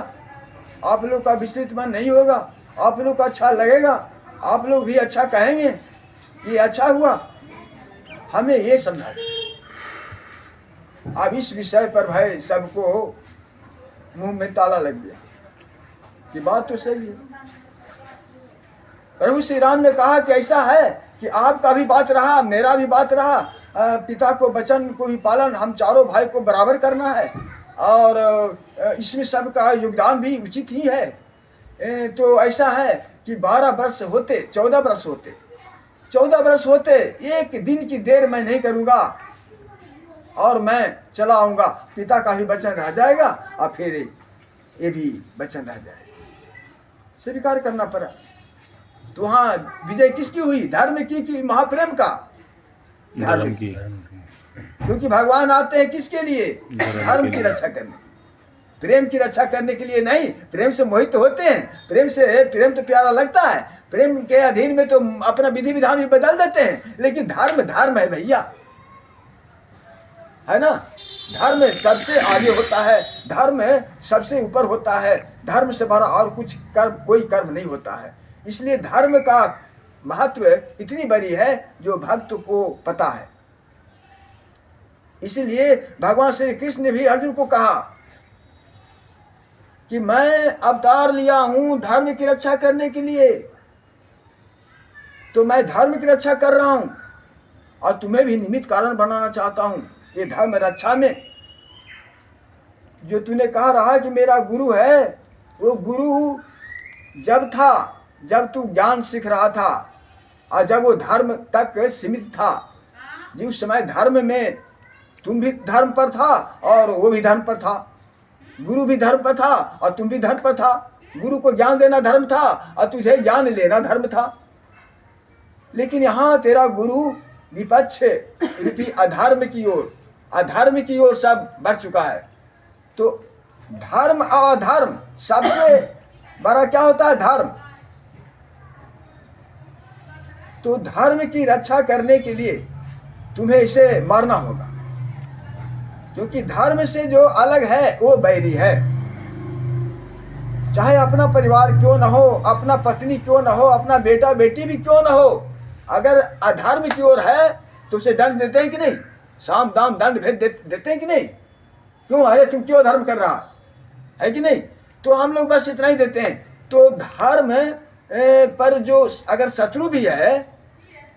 A: आप लोग का विचलित मन नहीं होगा। आप लोग को अच्छा लगेगा। आप लोग भी अच्छा कहेंगे कि अच्छा हुआ। हमें ये समझा। अब इस विषय पर भाई सबको मुंह में ताला लग गया कि बात तो सही है। प्रभु श्री राम ने कहा कि ऐसा है कि आपका भी बात रहा, मेरा भी बात रहा। पिता को वचन को भी पालन, हम चारों भाई को बराबर करना है और इसमें सबका योगदान भी उचित ही है। तो ऐसा है कि 12 वर्ष होते 14 वर्ष होते 14 वर्ष होते एक दिन की देर मैं नहीं करूँगा और मैं चला आऊँगा। पिता का भी वचन रह जाएगा और फिर ये भी वचन रह जाएगा। स्वीकार करना पड़ा। तो वहाँ विजय किसकी हुई? धर्म की कि महाप्रेम का? धर्म की। क्योंकि भगवान आते हैं किसके लिए? धर्म की रक्षा करने, प्रेम की रक्षा करने के लिए नहीं। प्रेम से मोहित होते हैं, प्रेम तो प्यारा लगता है। प्रेम के अधीन में तो अपना विधि विधान भी बदल देते हैं, लेकिन धर्म है भैया, है ना। धर्म सबसे आगे होता है, धर्म सबसे ऊपर होता है। धर्म से बड़ा और कुछ कोई कर्म नहीं होता है। इसलिए धर्म का महत्व इतनी बड़ी है जो भक्त को पता है। इसलिए भगवान श्री कृष्ण ने भी अर्जुन को कहा कि मैं अवतार लिया हूं धर्म की रक्षा करने के लिए, तो मैं धर्म की रक्षा कर रहा हूं और तुम्हें भी निमित्त कारण बनाना चाहता हूं। ये धर्म रक्षा में जो तूने कहा रहा कि मेरा गुरु है, वो गुरु जब तू ज्ञान सीख रहा था और जब वो धर्म तक सीमित था, जिस समय धर्म में तुम भी धर्म पर था और वो भी धर्म पर था, गुरु भी धर्म पर था और तुम भी धर्म पर था। गुरु को ज्ञान देना धर्म था और तुझे ज्ञान लेना धर्म था। लेकिन यहाँ तेरा गुरु विपक्ष रूपी अधर्म की ओर सब बढ़ चुका है। तो धर्म और अधर्म सबसे बड़ा क्या होता है? धर्म। तो धर्म की रक्षा करने के लिए तुम्हें इसे मारना होगा, क्योंकि धर्म से जो अलग है वो बैरी है। चाहे अपना परिवार क्यों न हो, अपना पत्नी क्यों न हो, अपना बेटा बेटी भी क्यों न हो, अगर अधर्म की ओर है तो उसे दंड देते हैं कि नहीं? साम दाम दंड भेद देते हैं कि नहीं? क्यों? अरे तुम क्यों धर्म कर रहा है कि नहीं? तो हम लोग बस इतना ही देते हैं। तो धर्म पर जो अगर शत्रु भी है,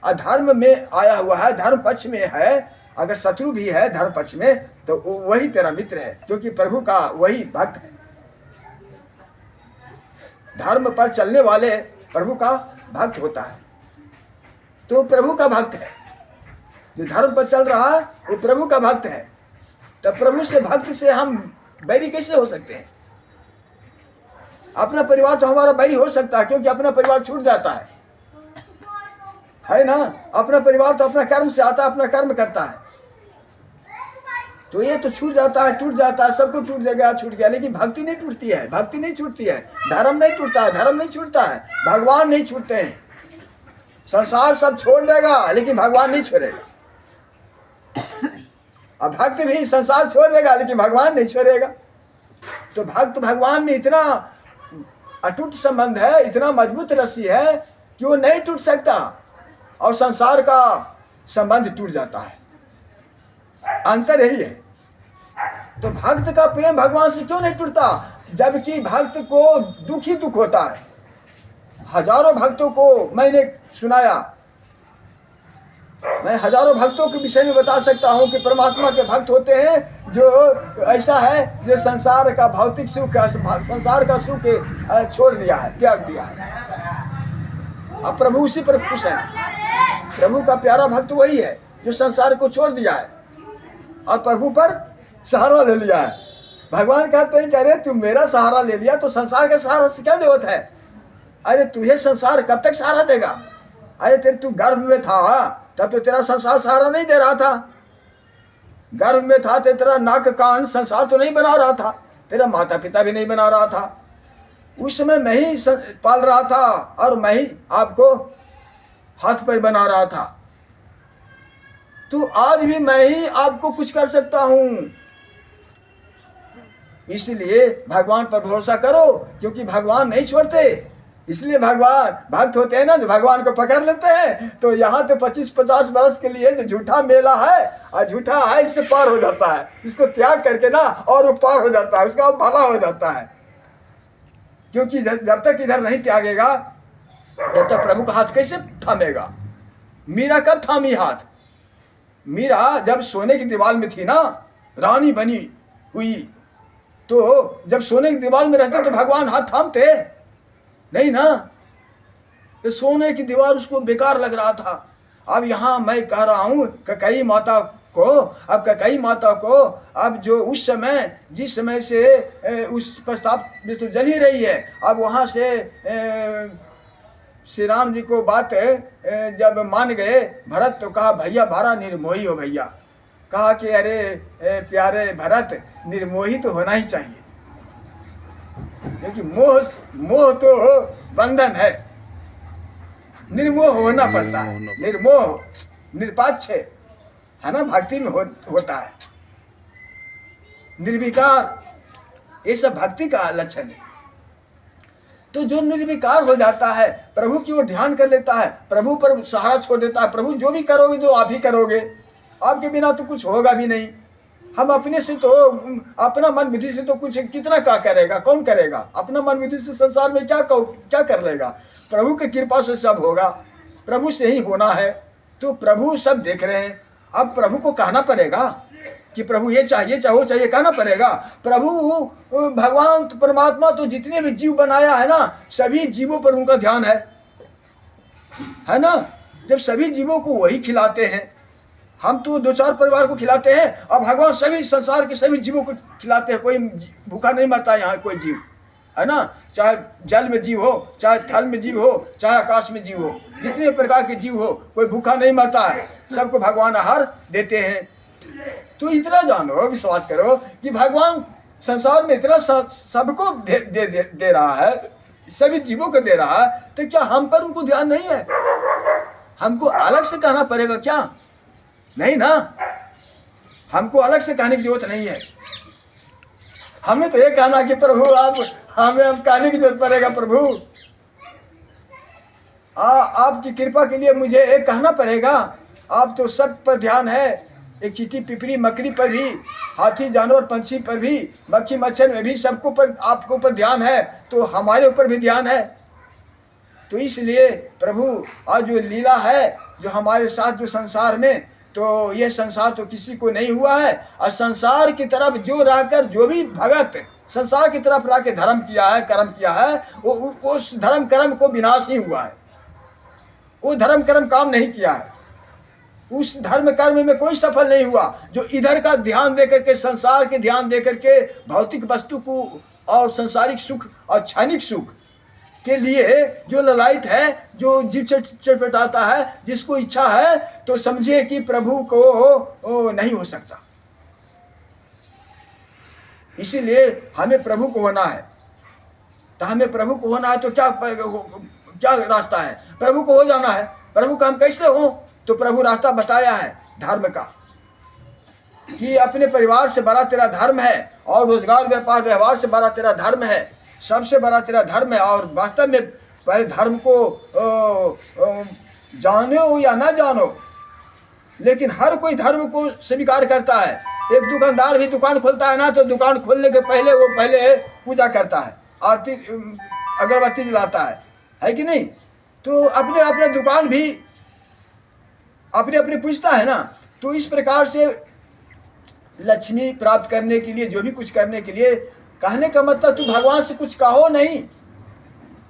A: अधर्म में आया हुआ है, धर्म पक्ष में है, अगर शत्रु भी है धर्म पक्ष में, तो वही तेरा मित्र है, क्योंकि प्रभु का वही भक्त है। धर्म पर चलने वाले प्रभु का भक्त होता है। तो प्रभु का भक्त है, जो धर्म पर चल रहा है वो प्रभु का भक्त है। तब प्रभु से भक्त से हम बैरी कैसे हो सकते हैं? अपना परिवार तो हमारा बैरी हो सकता है, क्योंकि अपना परिवार छूट जाता है ना। अपना परिवार तो अपना कर्म से आता है, अपना कर्म करता है, तो ये तो छूट जाता है, टूट जाता है, सबको टूट जाएगा, छूट गया। लेकिन भक्ति नहीं टूटती है, भक्ति नहीं छूटती है, धर्म नहीं टूटता है, धर्म नहीं छूटता है, भगवान नहीं छूटते हैं। संसार सब छोड़ देगा लेकिन भगवान नहीं छोड़ेगा, और भक्त भी संसार छोड़ देगा लेकिन भगवान नहीं छोड़ेगा। तो भक्त भगवान में इतना अटूट संबंध है, इतना मजबूत रस्सी है कि वो नहीं टूट सकता, और संसार का संबंध टूट जाता है। अंतर यही है। तो भक्त का प्रेम भगवान से क्यों नहीं टूटता? जबकि भक्त को दुख ही दुख होता है। हजारों भक्तों को मैंने सुनाया मैं हजारों भक्तों के विषय में बता सकता हूँ कि परमात्मा के भक्त होते हैं जो ऐसा है जो संसार का भौतिक सुख, संसार का सुख छोड़ दिया है, त्याग दिया है। अब प्रभु उसी पर खुश है। प्रभु का प्यारा भक्त वही है जो संसार को छोड़ दिया है और प्रभु पर सहारा ले लिया है। भगवान कहते हैं कि अरे तुम मेरा सहारा ले लिया तो संसार का सहारा से क्या जरूरत है? अरे तुझे संसार कब तक सहारा देगा? अरे तेरे तू गर्भ में था तब तो तेरा संसार सहारा नहीं दे रहा था। गर्भ में था तो तेरा नाक कान संसार तो नहीं बना रहा था, तेरा माता पिता भी नहीं बना रहा था। उस समय मैं ही पाल रहा था और मैं ही आपको हाथ पैर बना रहा था। तो आज भी मैं ही आपको कुछ कर सकता हूं। इसलिए भगवान पर भरोसा करो, क्योंकि भगवान नहीं छोड़ते। इसलिए भगवान भक्त होते हैं ना, जो भगवान को पकड़ लेते हैं तो यहाँ तो 25-50 वर्ष के लिए जो झूठा मेला है और झूठा है इससे पार हो जाता है। इसको त्याग करके ना और वो पार हो जाता है, उसका भला हो जाता है। क्योंकि जब तक इधर नहीं त्यागेगा तब तक प्रभु का हाथ कैसे थामेगा? मीरा कब थामी हाथ? मीरा जब सोने की दीवार में थी ना, रानी बनी हुई, तो जब सोने की दीवार में रहते तो भगवान हाथ थामते नहीं ना। तो सोने की दीवार उसको बेकार लग रहा था। अब यहाँ मैं कह रहा हूँ कैकेयी माता को, अब कैकेयी माता को अब जो उस समय जिस समय से उस प्रस्ताव में तो जल ही रही है, अब वहाँ से श्री राम जी को बात जब मान गए भरत तो कहा भैया बारा निर्मोही हो भैया। कहा कि अरे प्यारे भरत निर्मोही तो होना ही चाहिए, क्योंकि मोह तो बंधन है, निर्मोह होना पड़ता है। निर्मोह निरपेक्ष है ना, भक्ति में होता है। निर्विकार ये सब भक्ति का लक्षण है। तो जो निर्विकार हो जाता है, प्रभु की ओर ध्यान कर लेता है, प्रभु पर सहारा छोड़ देता है, प्रभु जो भी करोगे तो आप ही करोगे, आपके बिना तो कुछ होगा भी नहीं। हम अपने से तो अपना मन बुद्धि से तो कुछ कितना क्या करेगा, कौन करेगा? अपना मन बुद्धि से संसार में क्या कर लेगा? प्रभु की कृपा से सब होगा, प्रभु से ही होना है। तो प्रभु सब देख रहे हैं। अब प्रभु को कहना पड़ेगा कि प्रभु ये चाहिए चाहो चाहिए, कहना पड़ेगा। प्रभु भगवान परमात्मा तो जितने भी जीव बनाया है ना, सभी जीवों पर उनका ध्यान है ना। जब सभी जीवों को वही खिलाते हैं, हम तो 2-4 परिवार को खिलाते हैं और भगवान सभी संसार के सभी जीवों को खिलाते हैं। कोई भूखा नहीं मरता यहाँ कोई जीव, है ना। चाहे जल में जीव हो, चाहे थल में जीव हो, चाहे आकाश में जीव हो, जितने प्रकार के जीव हो, कोई भूखा नहीं मरता है, सबको भगवान आहार देते हैं। तो इतना जानो, विश्वास करो कि भगवान संसार में इतना सबको दे रहा है, सभी जीवों को दे रहा है, तो क्या हम पर उनको ध्यान नहीं है? हमको अलग से कहना पड़ेगा क्या? नहीं ना, हमको अलग से कहने की जरूरत नहीं है। हमें तो ये कहना कि प्रभु आप हमें अब कहने की जरूरत पड़ेगा, प्रभु आपकी कृपा के लिए मुझे एक कहना पड़ेगा। आप तो सब पर ध्यान है, एक चींटी पिपरी मकड़ी पर भी, हाथी जानवर पंछी पर भी, मक्खी मच्छर में भी, सबको पर आपके ऊपर ध्यान है, तो हमारे ऊपर भी ध्यान है। तो इसलिए प्रभु आज जो लीला है जो हमारे साथ जो संसार में, तो यह संसार तो किसी को नहीं हुआ है। और संसार की तरफ जो रहकर जो भी भगत संसार की तरफ रह के धर्म किया है, कर्म किया है, वो उस धर्म कर्म को विनाश नहीं हुआ है। वो धर्म कर्म काम नहीं किया है, उस धर्म कर्म में कोई सफल नहीं हुआ। जो इधर का ध्यान देकर के, संसार के ध्यान देकर के भौतिक वस्तु को और संसारिक सुख और क्षणिक सुख के लिए जो ललायत है, जो जीव चटपटाता है, जिसको इच्छा है, तो समझिए कि प्रभु को नहीं हो सकता। इसीलिए हमें प्रभु को होना है। तो हमें प्रभु को होना है तो क्या रास्ता है? प्रभु को हो जाना है। प्रभु का हम कैसे हो? तो प्रभु रास्ता बताया है धर्म का, कि अपने परिवार से बड़ा तेरा धर्म है, और रोजगार व्यापार व्यवहार से बड़ा तेरा धर्म है, सबसे बड़ा तेरा धर्म है। और वास्तव में पहले धर्म को जानो या ना जानो, लेकिन हर कोई धर्म को स्वीकार करता है। एक दुकानदार भी दुकान खोलता है ना, तो दुकान खोलने के पहले वो पहले पूजा करता है, आरती अगरबत्ती जलाता है कि नहीं? तो अपने अपने दुकान भी अपने अपने पूछता है ना। तो इस प्रकार से लक्ष्मी प्राप्त करने के लिए, जो भी कुछ करने के लिए, कहने का मतलब तू भगवान से कुछ कहो नहीं,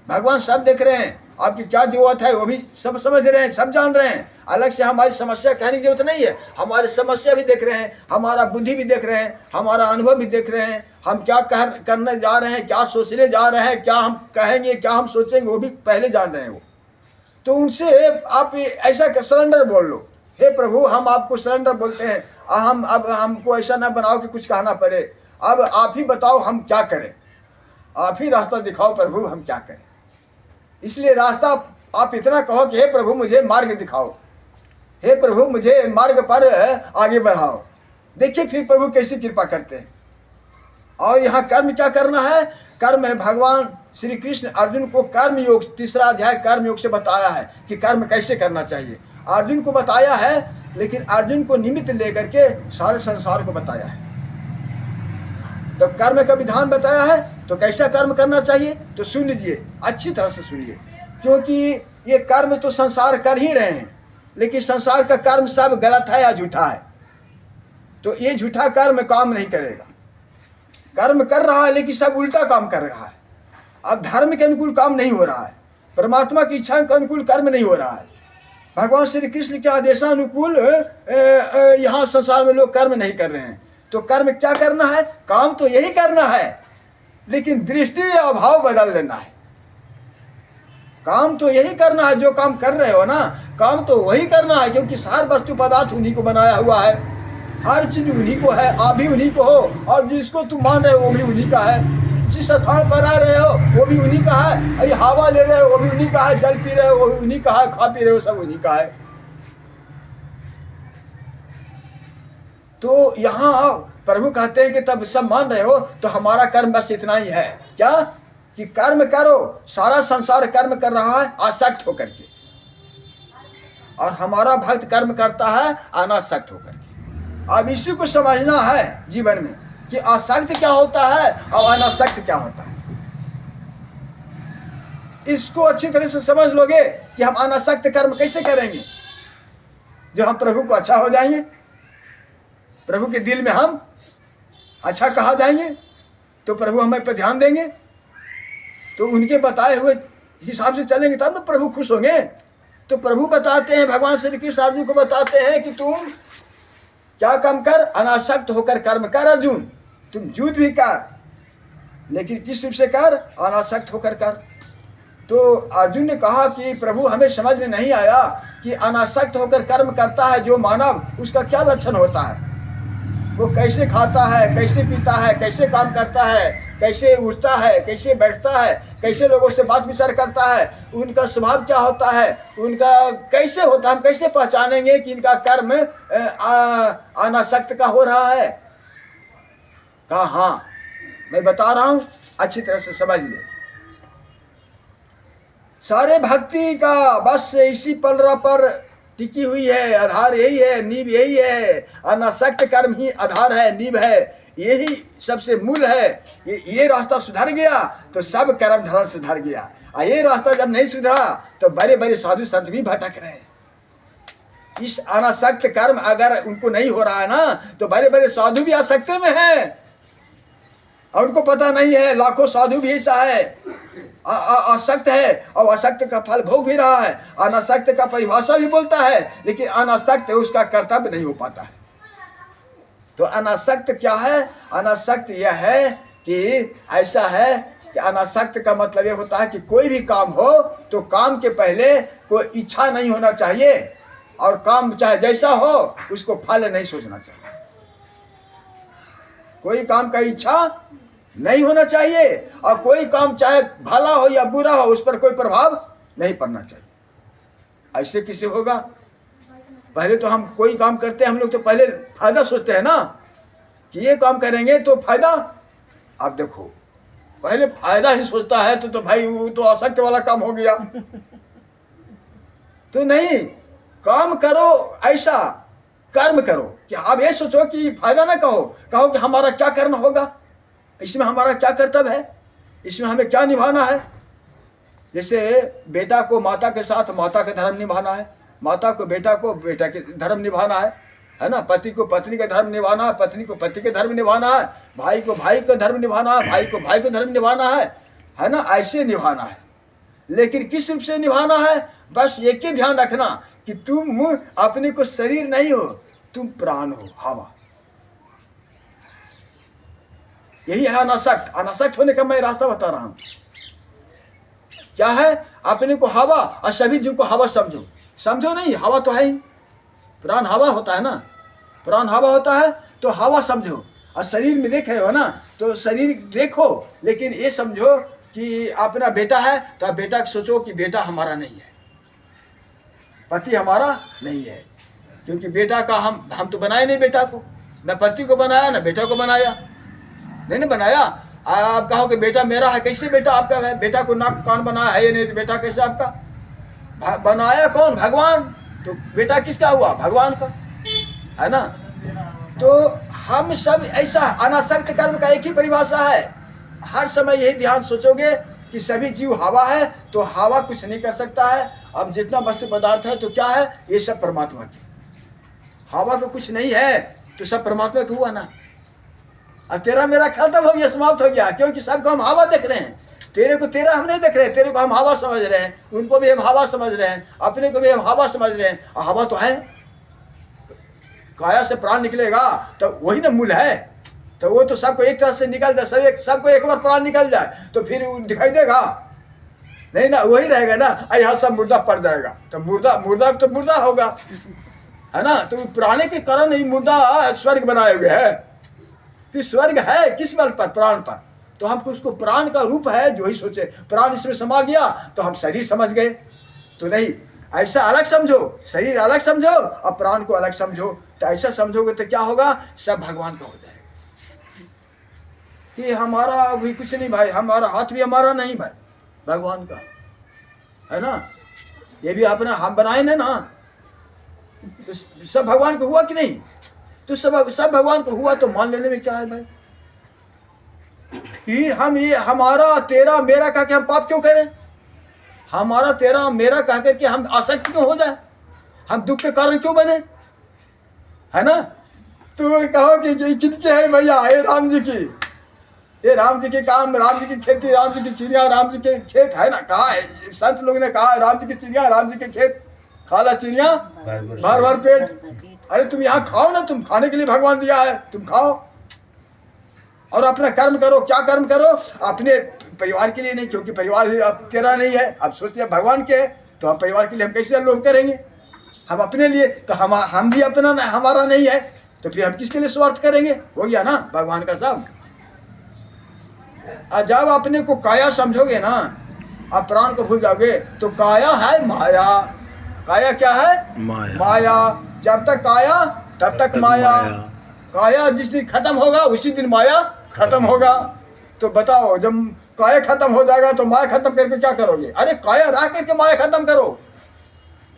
A: भगवान सब देख रहे हैं, आपकी क्या जरूरत है वो भी सब समझ रहे हैं, सब जान रहे हैं। अलग से हमारी समस्या कहने की जरूरत नहीं है, हमारी समस्या भी देख रहे हैं, हमारा बुद्धि भी देख रहे हैं, हमारा अनुभव भी देख रहे हैं, हम क्या करने जा रहे हैं, क्या सोचने जा रहे हैं, क्या हम कहेंगे, क्या हम सोचेंगे, वो भी पहले जान रहे हैं वो। तो उनसे आप ऐसा सरेंडर बोल लो, हे प्रभु हम आपको सरेंडर बोलते हैं, हम अब हमको ऐसा ना बनाओ कि कुछ कहना पड़े, अब आप ही बताओ हम क्या करें, आप ही रास्ता दिखाओ प्रभु हम क्या करें। इसलिए रास्ता आप इतना कहो कि हे प्रभु मुझे मार्ग दिखाओ, हे प्रभु मुझे मार्ग पर आगे बढ़ाओ। देखिए फिर प्रभु कैसी कृपा करते हैं। और यहाँ कर्म क्या करना है, कर्म है भगवान श्री कृष्ण अर्जुन को कर्म योग, 3रा अध्याय कर्म योग से बताया है कि कर्म कैसे करना चाहिए। अर्जुन को बताया है, लेकिन अर्जुन को निमित्त लेकर के सारे संसार को बताया है। तो कर्म का विधान बताया है, तो कैसा कर्म करना चाहिए तो सुन लीजिए, अच्छी तरह से सुनिए, क्योंकि ये कर्म तो संसार कर ही रहे हैं, लेकिन संसार का कर्म सब गलत है या झूठा है। तो ये झूठा कर्म काम नहीं करेगा। कर्म कर रहा है लेकिन सब उल्टा काम कर रहा है। अब धर्म के अनुकूल काम नहीं हो रहा है, परमात्मा की इच्छा के अनुकूल कर्म नहीं हो रहा है, भगवान श्री कृष्ण के आदेशानुकूल यहाँ संसार में लोग कर्म नहीं कर रहे हैं। तो कर्म क्या करना है, काम तो यही करना है, लेकिन दृष्टि या भाव बदल लेना है। काम तो यही करना है, जो काम कर रहे हो ना, काम तो वही करना है, क्योंकि सार वस्तु पदार्थ उन्हीं को बनाया हुआ है, हर चीज उन्हीं को है, आप भी उन्हीं को हो, और जिसको तुम मान रहे हो वो भी उन्हीं का है, जिस स्थान पर आ रहे हो वो भी उन्हीं का है, ये हवा ले रहे हो वो भी उन्हीं का है, जल पी रहे हो वो भी उन्हीं का है, खा पी रहे हो सब उन्हीं का है। तो यहाँ प्रभु कहते हैं कि तब सब मान रहे हो तो हमारा कर्म बस इतना ही है, क्या कि कर्म करो। सारा संसार कर्म कर रहा है आसक्त होकर के, और हमारा भक्त कर्म करता है अनासक्त होकर के। अब इसी को समझना है जीवन में कि आसक्त क्या होता है और अनासक्त क्या होता है। इसको अच्छी तरह से समझ लोगे कि हम अनासक्त कर्म कैसे करेंगे, जो हम प्रभु को अच्छा हो जाएंगे, प्रभु के दिल में हम अच्छा कहा जाएंगे, तो प्रभु हमें पर ध्यान देंगे, तो उनके बताए हुए हिसाब से चलेंगे तब ना प्रभु खुश होंगे। तो प्रभु बताते हैं, भगवान श्री कृष्ण अर्जुन को बताते हैं कि तुम क्या काम कर, अनासक्त होकर कर्म कर अर्जुन, तुम युद्ध भी कर, लेकिन किस रूप से कर, अनासक्त होकर कर। तो अर्जुन ने कहा कि प्रभु हमें समझ में नहीं आया कि अनासक्त होकर कर्म करता है जो मानव, उसका क्या लक्षण होता है, वो कैसे खाता है, कैसे पीता है, कैसे काम करता है, कैसे उठता है, कैसे बैठता है, कैसे लोगों से बात विचार करता है, उनका स्वभाव क्या होता है, उनका कैसे होता है, हम कैसे पहचानेंगे कि इनका कर्म अनासक्त का हो रहा है। कहा हाँ मैं बता रहा हूँ, अच्छी तरह से समझ ले। सारे भक्ति का बस इसी पलड़ा पर टिकी हुई है, आधार यही है, नींव यही है, अनासक्त कर्म ही आधार है, नींव है, यही सबसे मूल है। ये रास्ता सुधर गया तो सब कर्म धर्म सुधर गया, और ये रास्ता जब नहीं सुधरा तो बड़े बड़े साधु संत भी भटक रहे हैं। इस अनासक्त कर्म अगर उनको नहीं हो रहा है ना, तो बड़े बड़े साधु भी आसक्त में हैं और उनको पता नहीं है। लाखों साधु भी ऐसा है, आसक्त है और आसक्त का फल भोग भी रहा है। अनासक्त का परिभाषा भी बोलता है, लेकिन अनासक्त उसका कर्तव्य नहीं हो पाता है। तो अनासक्त क्या है, अनासक्त यह है कि ऐसा है कि अनासक्त का मतलब यह होता है कि कोई भी काम हो तो काम के पहले कोई इच्छा नहीं होना चाहिए, और काम चाहे जैसा हो उसको फल नहीं सोचना चाहिए। कोई काम का इच्छा नहीं होना चाहिए, और कोई काम चाहे भला हो या बुरा हो उस पर कोई प्रभाव नहीं पड़ना चाहिए। ऐसे किसे होगा, पहले तो हम कोई काम करते हैं, हम लोग तो पहले फायदा सोचते हैं ना कि ये काम करेंगे तो फायदा। अब देखो पहले फायदा ही सोचता है तो भाई वो तो आसक्त वाला काम हो गया। तो नहीं, काम करो, ऐसा कर्म करो कि आप ये सोचो कि फायदा ना कहो कि हमारा क्या करना होगा, इसमें हमारा क्या कर्तव्य है, इसमें हमें क्या निभाना है। जैसे बेटा को माता के साथ माता का धर्म निभाना है, माता को बेटा के धर्म निभाना है ना, पति को पत्नी का धर्म निभाना है, पत्नी को पति के धर्म निभाना है, भाई को भाई का धर्म निभाना है, भाई को भाई का धर्म निभाना है ना, ऐसे निभाना है। लेकिन किस रूप से निभाना है? बस एक ही ध्यान रखना कि तुम अपने को शरीर नहीं हो, तुम प्राण हो, हवा। यही है अनासक्त। अनासक्त होने का मैं रास्ता बता रहा हूं। क्या है? अपने को हवा और सभी जीव को हवा समझो। समझो नहीं, हवा तो है ही, प्राण हवा होता है ना, प्राण हवा होता है तो हवा समझो। और शरीर में देख रहे हो ना, तो शरीर देखो, लेकिन ये समझो कि अपना बेटा है तो आप बेटा को सोचो कि बेटा हमारा नहीं है, पति हमारा नहीं है, क्योंकि बेटा का हम तो बनाए नहीं बेटा को, न पति को बनाया न बेटा को बनाया, नहीं बनाया। आप कहो कि बेटा मेरा है, कैसे बेटा आपका है? बेटा को नाक कान बनाया है नहीं तो बेटा कैसे आपका? बनाया कौन? भगवान। तो बेटा किसका हुआ? भगवान का, है ना। तो हम सब ऐसा अनासक्त कर्म का एक ही परिभाषा है। हर समय यही ध्यान सोचोगे कि सभी जीव हवा है, तो हवा कुछ नहीं कर सकता है। अब जितना वस्तु पदार्थ है तो क्या है? ये सब परमात्मा की। हवा को कुछ नहीं है तो सब परमात्मा का हुआ ना। अब तेरा मेरा खत्म हो गया, समाप्त हो गया, क्योंकि सबको हम हवा देख रहे हैं। तेरे को तेरा हम नहीं देख रहे हैं, तेरे को हम हवा समझ रहे हैं, उनको भी हम हवा समझ रहे हैं, अपने को भी हम हवा समझ रहे हैं। और हवा तो है, काया से प्राण निकलेगा तो वही ना मूल है। तो वो तो सबको एक तरह से निकल जाए, सबको एक बार प्राण निकल जाए तो फिर दिखाई देगा नहीं ना, वही रहेगा ना। यहाँ सब मुर्दा पड़ जाएगा, तो मुर्दा तो मुर्दा होगा, है ना। तो प्राणी के कारण ही मुर्दा स्वर्ग बनाए हुए है। तो स्वर्ग है किस बल पर? प्राण पर। तो हमको उसको प्राण का रूप है जो ही सोचे, प्राण इसमें समा गया तो हम शरीर समझ गए। तो नहीं, ऐसा अलग समझो, शरीर अलग समझो और प्राण को अलग समझो। तो ऐसा समझोगे तो क्या होगा? सब भगवान का हो जाएगा। कि हमारा भी कुछ नहीं भाई, हमारा हाथ भी हमारा नहीं भाई, भगवान का है ना। ये भी अपना हम बनाए ना, तो सब भगवान को हुआ कि नहीं? तो सब भगवान को हुआ तो मान लेने में क्या है भाई? फिर हम ये हमारा तेरा मेरा कह के हम पाप क्यों करें? हमारा तेरा मेरा कह करके हम आसक्त क्यों हो जाए? हम दुख के कारण क्यों बने? है ना। तो कहो कि किसके है भैया? ये राम जी की, ये राम जी के काम, राम जी की खेती, राम जी की चिड़िया, राम जी के खेत, है ना। कहा है संत लोग ने, कहा राम जी की चिड़िया, राम जी के खेत, खाला चिड़िया भर भर पेट। अरे तुम यहाँ खाओ ना, तुम खाने के लिए भगवान दिया है, तुम खाओ और अपना कर्म करो। क्या कर्म करो? अपने परिवार के लिए नहीं, क्योंकि परिवार अब तेरा नहीं है, अब सोचिए भगवान के है, तो हम परिवार के लिए हम कैसे लोभ करेंगे? हम अपने लिए, तो हम भी अपना हमारा नहीं है, तो फिर हम किसके लिए स्वार्थ करेंगे? हो गया ना भगवान का सब। जब अपने को काया समझोगे ना, आप प्राण को भूल जाओगे, तो काया है माया। काया क्या है? माया। जब तक काया तब तक माया। काया जिस दिन खत्म होगा उसी दिन माया खत्म होगा। तो बताओ, जब काया खत्म हो जाएगा तो माया खत्म करके क्या करोगे? अरे काया रह करके माया खत्म करो,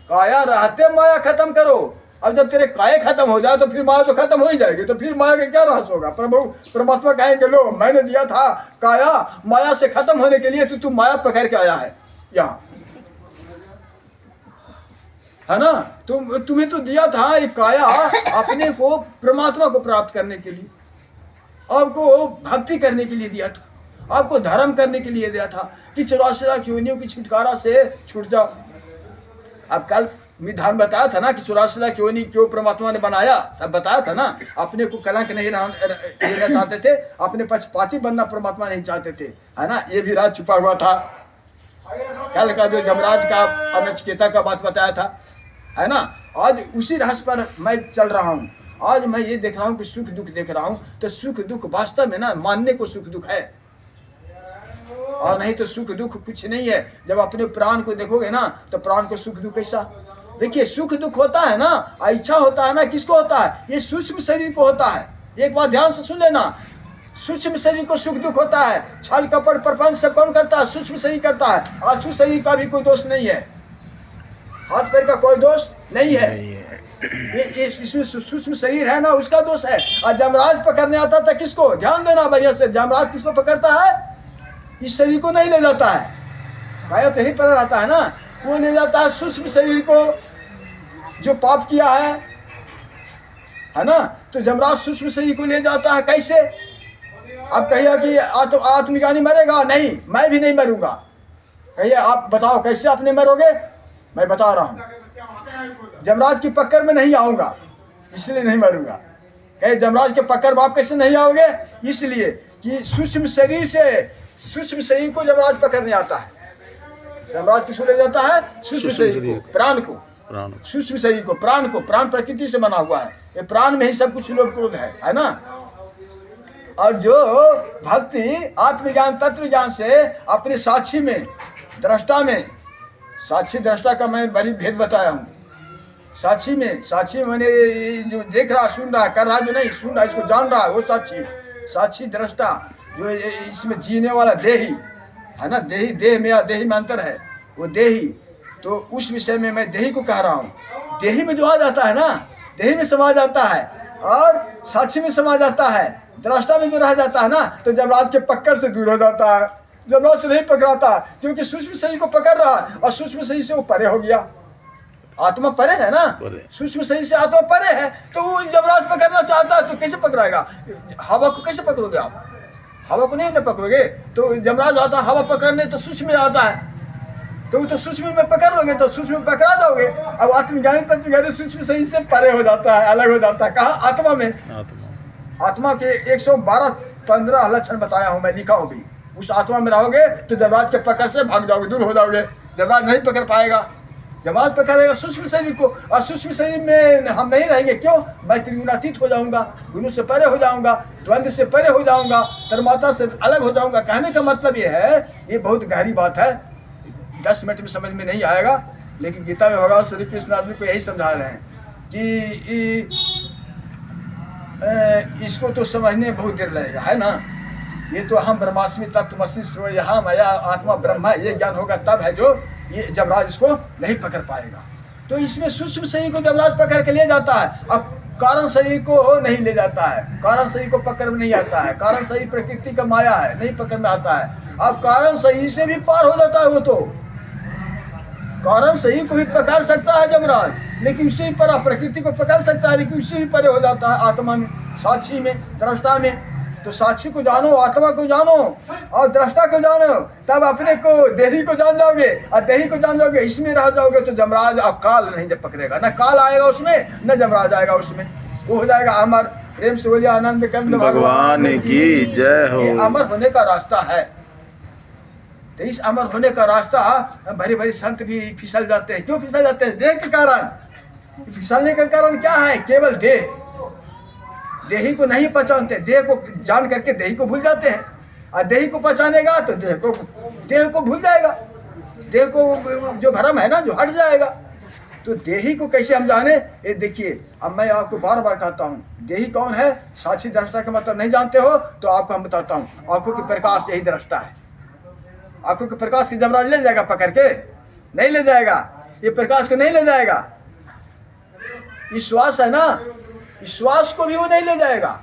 A: काया रहते माया खत्म करो। अब जब तेरे काया खत्म हो जाए तो फिर माया तो खत्म हो ही जाएगी, तो फिर माया का क्या रहस्य होगा? प्रभु परमात्मा कहेंगे, लो मैंने दिया था काया माया से खत्म होने के लिए, तो तू माया पकड़ के आया है यहाँ, है ना। तुम्हें तो दिया था ये काया अपने को परमात्मा को प्राप्त करने के लिए, आपको भक्ति करने के लिए दिया था, आपको धर्म करने के लिए दिया था कि 84 लाख योनियों की छुटकारा से छूट जाओ। अब कल विधान बताया था ना कि 84 लाख योनि क्यों परमात्मा ने बनाया, सब बताया था ना। अपने को कलंक नहीं रहना चाहते थे, अपने पक्षपाती बनना परमात्मा नहीं चाहते थे, है ना। ये भी राज छुपा हुआ था। कल का जो जमराज का और नचिकेता का बात बताया था, है ना। आज उसी रहस्य पर मैं चल रहा हूँ। आज मैं ये देख रहा हूँ कि सुख दुख देख रहा हूँ, तो सुख दुख वास्तव में ना मानने को सुख दुख है, और नहीं तो सुख दुख कुछ नहीं है। जब अपने प्राण को देखोगे ना, तो प्राण को सुख दुख कैसा? देखिए, सुख दुख होता है ना, इच्छा होता है ना, किसको होता है? ये सूक्ष्म शरीर को होता है। एक बात ध्यान से सुन लेना, सूक्ष्म शरीर को सुख दुख होता है। छल कपट प्रपंच सब कौन करता है? सूक्ष्म शरीर करता है। आसु शरीर का भी कोई दोष नहीं है, हाथ पैर का कोई दोष नहीं है। ये इसमें सूक्ष्म शरीर है ना, उसका दोष है। और जमराज पकड़ने आता था किसको? ध्यान देना बढ़िया से, जमराज किसको पकड़ता है? इस शरीर को नहीं ले जाता है, काया तो यही पर रहता है ना, वो ले जाता है सूक्ष्म शरीर को। जो पाप किया है ना। तो जमराज सूक्ष्म शरीर को ले जाता है कैसे? आप कहिए कि आत्मज्ञानी मरेगा, नहीं, मैं भी नहीं मरूंगा। कहिए आप बताओ कैसे आप नहीं मरोगे? मैं बता रहा हूँ, जमराज की पकड़ में नहीं आऊंगा इसलिए नहीं मरूंगा। कहे जमराज के पकड़ में आप कैसे नहीं आओगे? इसलिए कि सूक्ष्म शरीर से सूक्ष्म शरीर को जमराज पकड़ नहीं आता है। जमराज किसको ले जाता है? सूक्ष्म शरीर को, प्राण को, सूक्ष्म शरीर को, प्राण को। प्राण प्रकृति से बना हुआ है, ये प्राण में ही सब कुछ लोभ क्रोध है ना। और जो भक्ति आत्मज्ञान तत्व ज्ञान से अपने साक्षी में, दृष्टा में, साक्षी दृष्टा का मैं बड़ी भेद बताया हूँ। साक्षी में मैंने जो देख रहा, सुन रहा, कर रहा, जो नहीं सुन रहा, इसको जान रहा है, वो साक्षी। साक्षी दृष्टा जो इसमें जीने वाला देही है ना, देही, देह में या देही में अंतर है, वो देही। तो उस विषय में मैं देही को कह रहा हूँ। देही में जो आ जाता है ना, देही में समा जाता है और साक्षी में समा जाता है, दृष्टा में जो रह जाता है ना, तो जमराज के पकड़ से दूर हो जाता है। जमराज से नहीं पकड़ाता क्योंकि सूक्ष्म शरीर को पकड़ रहा है और सूक्ष्म शरीर से वो परे हो गया। आत्मा परे है ना, सूक्ष्म शरीर से आत्मा परे है, तो वो जमराज पकड़ना चाहता है तो कैसे पकड़ाएगा? हवा को कैसे पकड़ोगे आप? हवा को नहीं ना पकड़ोगे। तो जमराज आता है हवा पकड़ने, तो सूक्ष्म में आता है, तो वो तो सूक्ष्म में पकड़ लोगे तो सूक्ष्म में पकड़ा दोगे। अब आत्मज्ञानी तत्वज्ञानी सूक्ष्म शरीर से परे हो जाता है, अलग हो जाता है। कहाँ? आत्मा में। आत्मा के 112-15 लक्षण बताया हूँ मैं, लिखा हूँ भी। उस आत्मा में रहोगे तो जमराज के पकड़ से भाग जाओगे, दूर हो जाओगे। जमराज नहीं पकड़ पाएगा, जमराज पकड़ेगा सूक्ष्म शरीर को, और सूक्ष्म शरीर में हम नहीं रहेंगे। क्यों? मैं त्रिगुणातीत हो जाऊंगा, गुरु से परे हो जाऊंगा, द्वंद्व से परे हो जाऊंगा, परमात्मा से अलग हो जाऊंगा। कहने का मतलब ये है, ये बहुत गहरी बात है, 10 मिनट में समझ में नहीं आएगा, लेकिन गीता में भगवान श्री कृष्ण आदमी को यही समझा रहे हैं कि इसको तो समझने में बहुत देर लगेगा, है ना। ये तो हम ब्रह्मास्मि तत्वमसि सोऽहम् मया आत्मा ब्रह्म, ये ज्ञान होगा तब है जो ये जमराज इसको नहीं पकड़ पाएगा। तो इसमें सूक्ष्म शरीर को जमराज पकड़ के ले जाता है, अब कारण शरीर को नहीं ले जाता है। कारण शरीर को पकड़ में नहीं आता है, कारण शरीर प्रकृति का माया है, नहीं पकड़ में आता है। अब कारण शरीर से भी पार हो जाता है, वो तो कारण शरीर को भी पकड़ सकता है जमराज, लेकिन उससे भी पर प्रकृति को पकड़ सकता है, लेकिन उससे भी परे हो जाता है आत्मा में, साक्षी में, दृष्टा में। तो साक्षी को जानो, आत्मा को जानो और दृष्टा को जानो, तब अपने को, देही को जान जाओगे, और देही को जान जाओगे, इसमें रह जाओगे तो जमराज अब काल नहीं जब पकड़ेगा, न काल आएगा उसमें, न जमराज आएगा उसमें। वो हो जाएगा अमर। प्रेम से बोलिए आनंद कंद
B: भगवान की जय हो।
A: ये अमर होने का रास्ता है। तो इस अमर होने का रास्ता भरे भरे संत भी फिसल जाते हैं। क्यों फिसल जाते हैं? देह के कारण। फिसलने का कारण क्या है? केवल देह, देही को नहीं पहचानते, देह को जान करके देही को भूल जाते हैं, और देही को पहचानेगा तो देह को भूल जाएगा, देह को जो भ्रम है ना, जो हट जाएगा। तो देही को कैसे हम जाने? ये देखिए, अब मैं आपको बार बार कहता हूँ, देही कौन है? साक्षी दृष्टा का मतलब नहीं जानते हो तो आपको हम बताता हूँ। आंखों के प्रकाश यही दृष्टा है। आंखों के प्रकाश के जमराज ले जाएगा पकड़ के? नहीं ले जाएगा, ये प्रकाश को नहीं ले जाएगा। विश्वास है ना, विश्वास को भी वो नहीं ले जाएगा।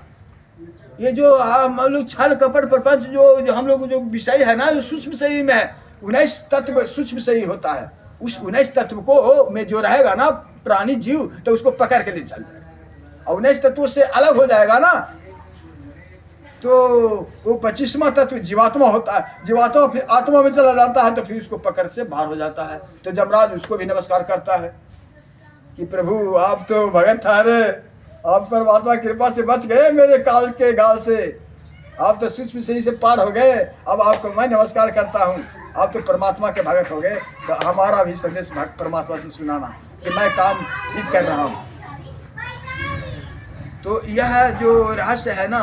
A: ये जो हम लोग छल कपट प्रपंच जो हम लोग जो विषय है ना, जो सूक्ष्म शरीर में है, 19 तत्व सूक्ष्म शरीर होता है। उस 19 तत्व को में जो रहेगा ना प्राणी जीव, तो उसको पकड़ के ले चल जाएगा, और 19 तत्वों से अलग हो जाएगा ना, तो वो 25वां तत्व जीवात्मा होता है। जीवात्मा फिर आत्मा में चला जाता है, तो फिर उसको पकड़ से बाहर हो जाता है। तो जमराज उसको भी नमस्कार करता है कि प्रभु आप तो भगत थारे, आप परमात्मा कृपा से बच गए मेरे काल के गाल से, आप तो सूक्ष्म शरीर से पार हो गए। अब आपको मैं नमस्कार करता हूँ, आप तो परमात्मा के भगत हो गए। तो हमारा भी संदेश परमात्मा से सुनाना कि मैं काम ठीक कर रहा हूँ। तो यह जो रहस्य है ना,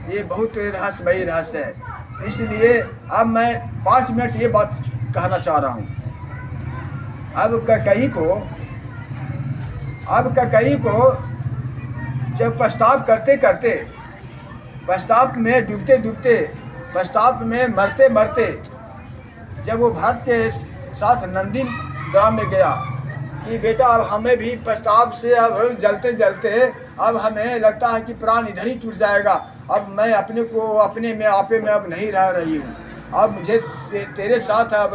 A: ये बहुत रहस्यमयी रहस्य है। इसलिए अब मैं 5 मिनट ये बात कहना चाह रहा हूँ। अब ककई को जब पश्चाताप करते करते, पश्चाताप में डूबते डूबते, पश्चाताप में मरते मरते, जब वो भरत के साथ नंदी ग्राम में गया कि बेटा अब हमें भी पश्चाताप से अब जलते जलते अब हमें लगता है कि प्राण इधर ही टूट जाएगा, अब मैं अपने को अपने में आपे में अब नहीं रह रही हूँ, अब मुझे तेरे साथ अब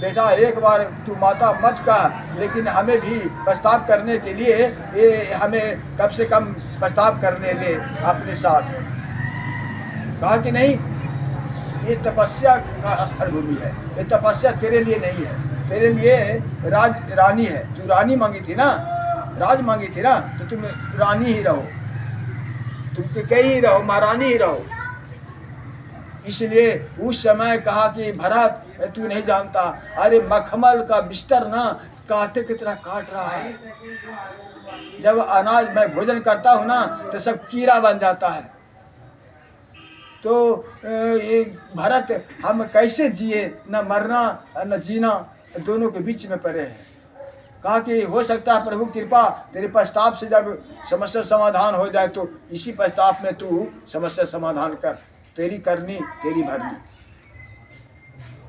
A: बेटा एक बार तू माता मत कह, लेकिन हमें भी प्रस्ताव करने के लिए ये हमें कम से कम प्रस्ताव करने दे अपने साथ। कहा कि नहीं, ये तपस्या का स्थल भूमि है, ये तपस्या तेरे लिए नहीं है, तेरे लिए राज रानी है। तू रानी मांगी थी ना, राज मांगी थी ना, तो तुम रानी ही रहो, तुम कहीं ही रहो, महारानी ही रहो। इसलिए उस समय कहा कि भरत तू नहीं जानता, अरे मखमल का बिस्तर ना कांटे की तरह काट रहा है। जब अनाज मैं भोजन करता हूँ ना तो सब कीड़ा बन जाता है। तो ये भरत हम कैसे जिए, न मरना न जीना, दोनों के बीच में पड़े हैं। कहा कि हो सकता है प्रभु कृपा तेरे प्रस्ताव से जब समस्या समाधान हो जाए तो इसी प्रस्ताव में तू समस्या समाधान कर, तेरी करनी तेरी भरनी।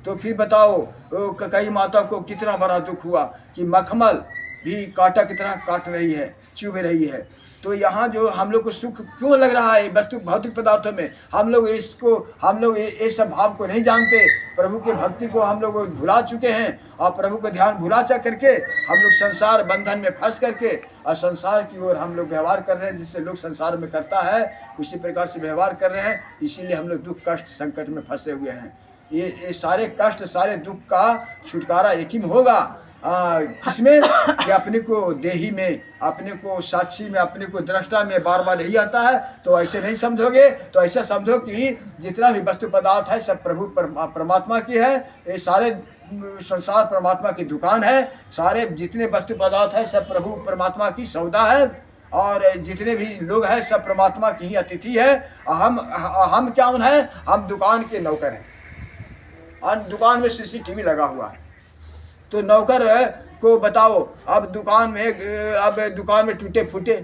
A: तो फिर बताओ कई माता को कितना बड़ा दुख हुआ कि मखमल भी कांटा की तरह काट रही है, चुभ रही है। तो यहाँ जो हम लोग को सुख क्यों लग रहा है वस्तु भौतिक पदार्थों में, हम लोग ये सब भाव को नहीं जानते। प्रभु के भक्ति को हम लोग भुला चुके हैं और प्रभु को ध्यान भुला चा करके हम लोग संसार बंधन में फंस करके और संसार की ओर हम लोग व्यवहार कर रहे हैं। जिससे लोग संसार में करता है उसी प्रकार से व्यवहार कर रहे हैं, इसीलिए हम लोग दुख कष्ट संकट में फंसे हुए हैं। ये सारे कष्ट सारे दुख का छुटकारा एक ही में होगा, किसमें कि अपने को देही में, अपने को साक्षी में, अपने को दृष्टा में बार बार यही आता है। तो ऐसे नहीं समझोगे तो ऐसा समझो कि जितना भी वस्तु पदार्थ है सब प्रभु परमात्मा की है। ये सारे संसार परमात्मा की दुकान है, सारे जितने वस्तु पदार्थ है सब प्रभु परमात्मा की सौदा है, और जितने भी लोग हैं सब परमात्मा की ही अतिथि है। हम क्या है, हम दुकान के नौकर हैं और दुकान में CCTV लगा हुआ है। तो नौकर को बताओ अब दुकान में टूटे फूटे,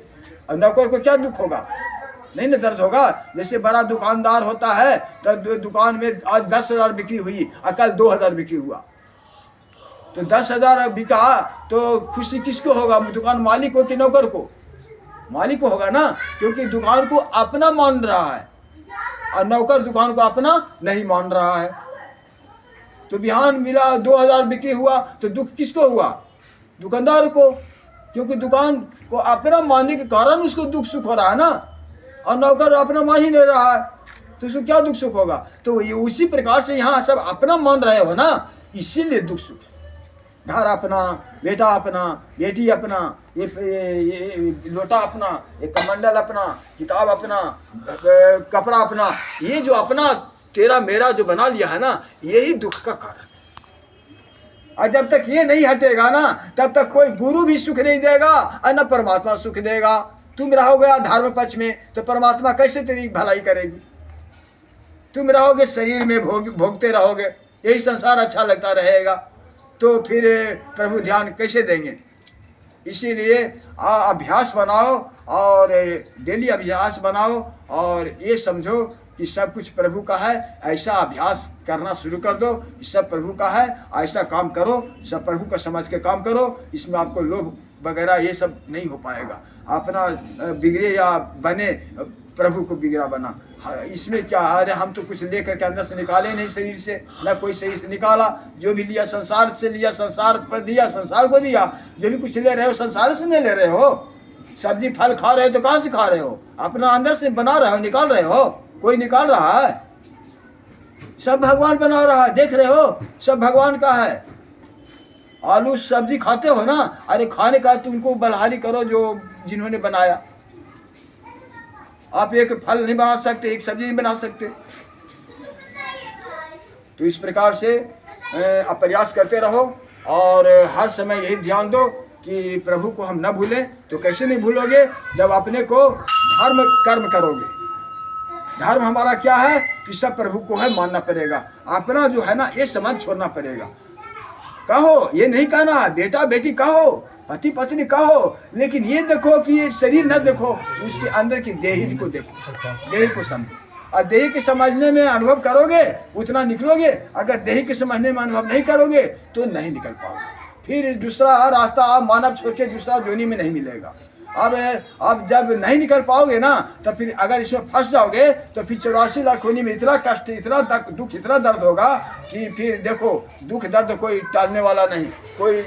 A: अब नौकर को क्या दुख होगा, नहीं ना दर्द होगा। जैसे बड़ा दुकानदार होता है तो दुकान में आज 10,000 बिक्री हुई और कल 2,000 बिक्री हुआ, तो 10,000 बिका तो खुशी किसको होगा, दुकान मालिक को कि नौकर को? मालिक को होगा ना, क्योंकि दुकान को अपना मान रहा है और नौकर दुकान को अपना नहीं मान रहा है। तो बिहान मिला 2,000 बिक्री हुआ तो दुख किसको हुआ, दुकानदार को, क्योंकि दुकान को अपना मानने के कारण उसको दुख सुख हो रहा है ना, और नौकर अपना मान ही नहीं रहा है तो उसको क्या दुख सुख होगा। तो ये उसी प्रकार से यहाँ सब अपना मान रहे हो ना, इसीलिए दुख सुख है। घर अपना, बेटा अपना, बेटी अपना, ये लोटा अपना, ये कमंडल अपना, किताब अपना, कपड़ा अपना, ये जो अपना तेरा मेरा जो बना लिया है ना, यही दुख का कारण है। और जब तक ये नहीं हटेगा ना तब तक कोई गुरु भी सुख नहीं देगा और न परमात्मा सुख देगा। तुम रहोगे धर्म पक्ष में तो परमात्मा कैसे तेरी भलाई करेगी? तुम रहोगे शरीर में भोगते रहोगे, यही संसार अच्छा लगता रहेगा, तो फिर प्रभु ध्यान कैसे देंगे? इसीलिए अभ्यास बनाओ और डेली अभ्यास बनाओ और ये समझो कि सब कुछ प्रभु का है। ऐसा अभ्यास करना शुरू कर दो, सब प्रभु का है, ऐसा काम करो, सब प्रभु का समझ के काम करो। इसमें आपको लोभ वगैरह ये सब नहीं हो पाएगा। अपना बिगड़े या बने, प्रभु को बिगड़ा बना। इसमें क्या, अरे हम तो कुछ लेकर के अंदर से निकाले नहीं शरीर से, न कोई शरीर से निकाला। जो भी लिया संसार से लिया, संसार पर दिया, संसार को दिया। जो भी कुछ ले रहे हो संसार से नहीं ले रहे हो। सब्जी फल खा रहे हो तो कहाँ से खा रहे हो? अपना अंदर से बना रहे हो, निकाल रहे हो? कोई निकाल रहा है? सब भगवान बना रहा है, देख रहे हो, सब भगवान का है। आलू सब्जी खाते हो ना, अरे खाने का तुमको बलहारी करो जो जिन्होंने बनाया। आप एक फल नहीं बना सकते, एक सब्जी नहीं बना सकते। तो इस प्रकार से आप प्रयास करते रहो और हर समय यही ध्यान दो कि प्रभु को हम न भूलें। तो कैसे नहीं भूलोगे? जब अपने को धर्म कर्म करोगे। धर्म हमारा क्या है कि सब प्रभु को है मानना पड़ेगा। अपना जो है ना ये समझ छोड़ना पड़ेगा। कहो, ये नहीं कहना बेटा बेटी कहो, पति पत्नी कहो, लेकिन ये देखो कि ये शरीर न देखो, उसके अंदर की देही को देखो, देही को समझो। और देही के समझने में अनुभव करोगे उतना निकलोगे। अगर देही के समझने में अनुभव नहीं करोगे तो नहीं निकल पाओगे। फिर दूसरा रास्ता मानव छोड़ के दूसरा जोनी में नहीं मिलेगा। अब जब नहीं निकल पाओगे ना, तो फिर अगर इसमें फंस जाओगे तो फिर 84 लाख होने में इतना कष्ट, इतना दुख, इतना दर्द होगा कि फिर देखो, दुख दर्द कोई टालने वाला नहीं, कोई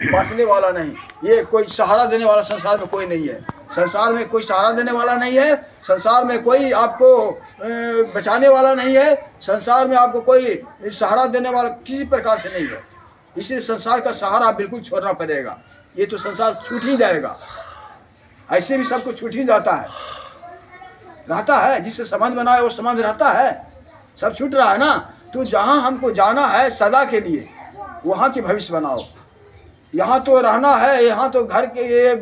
A: बांटने वाला नहीं, ये कोई सहारा देने वाला संसार में कोई नहीं है। संसार में कोई सहारा देने वाला नहीं है, संसार में कोई आपको बचाने वाला नहीं है, संसार में आपको कोई सहारा देने वाला किसी प्रकार से नहीं है। इसलिए संसार का सहारा बिल्कुल छोड़ना पड़ेगा। ये तो संसार छूट ही जाएगा, ऐसे भी सबको छूट ही जाता है, रहता है। जिससे संबंध बनाए वो संबंध रहता है, सब छूट रहा है ना। तो जहाँ हमको जाना है सदा के लिए, वहाँ के भविष्य बनाओ। यहाँ तो रहना है, यहाँ तो घर के ये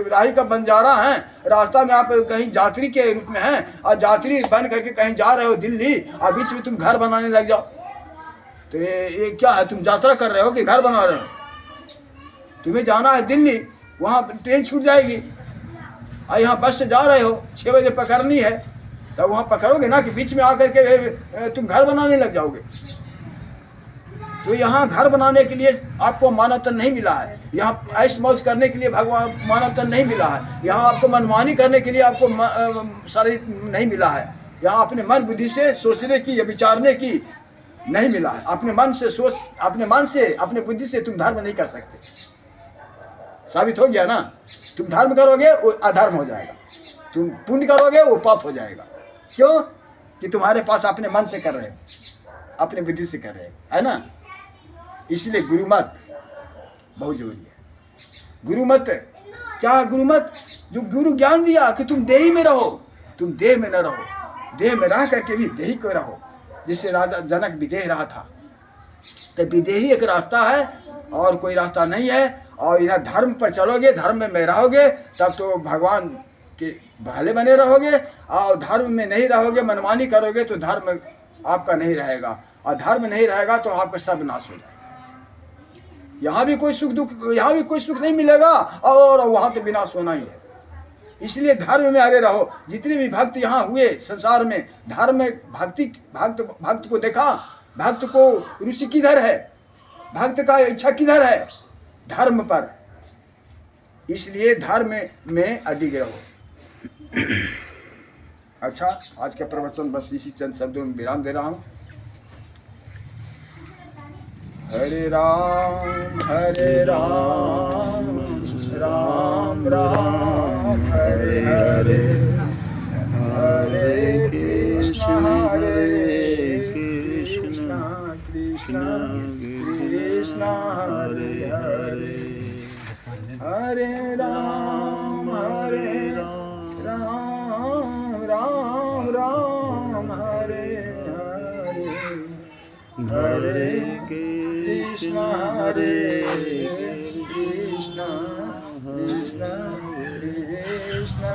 A: राही का बंजारा है, रास्ता में आप कहीं यात्री के रूप में हैं और यात्री बन करके कहीं जा रहे हो दिल्ली, और बीच में तुम घर बनाने लग जाओ, तो ये क्या है? तुम यात्रा कर रहे हो कि घर बना रहे हो? तुम्हें जाना है दिल्ली, वहाँ ट्रेन छूट जाएगी, और यहाँ बस से जा रहे हो, 6 बजे पकड़नी है, तब वहाँ पकड़ोगे ना कि बीच में आकर के तुम घर बनाने लग जाओगे। तो यहाँ घर बनाने के लिए आपको मानव तन नहीं मिला है, यहाँ ऐश मौज करने के लिए भगवान मानव तन नहीं मिला है, यहाँ आपको मनमानी करने के लिए आपको शरीर नहीं मिला है, यहाँ अपने मन बुद्धि से सोचने की या विचारने की नहीं मिला है। अपने मन से सोच, अपने मन से, अपने बुद्धि से तुम धर्म नहीं कर सकते। साबित हो गया ना। तुम धर्म करोगे वो अधर्म हो जाएगा, तुम पुण्य करोगे वो पाप हो जाएगा। क्यों? कि तुम्हारे पास अपने मन से कर रहे हो, अपने बुद्धि से कर रहे हो, है ना। इसलिए गुरुमत बहुत जरूरी है। गुरुमत क्या है? गुरुमत जो गुरु ज्ञान दिया कि तुम देही में रहो, तुम देह में न रहो, देह में रह करके भी देही को रहो। जिससे राजा जनक विदेह रहा था, तो विदेही एक रास्ता है और कोई रास्ता नहीं है। और यहाँ धर्म पर चलोगे, धर्म में रहोगे, तब तो भगवान के भले बने रहोगे। और धर्म में नहीं रहोगे, मनमानी करोगे, तो धर्म आपका नहीं रहेगा, और धर्म नहीं रहेगा तो आपका सब नाश हो जाएगा। यहाँ भी कोई सुख दुख, यहाँ भी कोई सुख नहीं मिलेगा, और वहाँ तो विनाश होना ही है। इसलिए धर्म में अरे रहो। जितने भी भक्त यहाँ हुए संसार में, धर्म में भक्त को देखा, भक्त को रुचि किधर है, भक्त का इच्छा किधर है? धर्म पर। इसलिए धर्म में अडिग रहो। अच्छा, आज का प्रवचन बस इसी चंद शब्दों में विराम दे रहा हूँ। हरे राम राम राम हरे हरे, हरे कृष्णा कृष्णा कृष्णा हरे हरे, हरे राम राम राम हरे हरे, हरे कृष्णा कृष्णा कृष्णा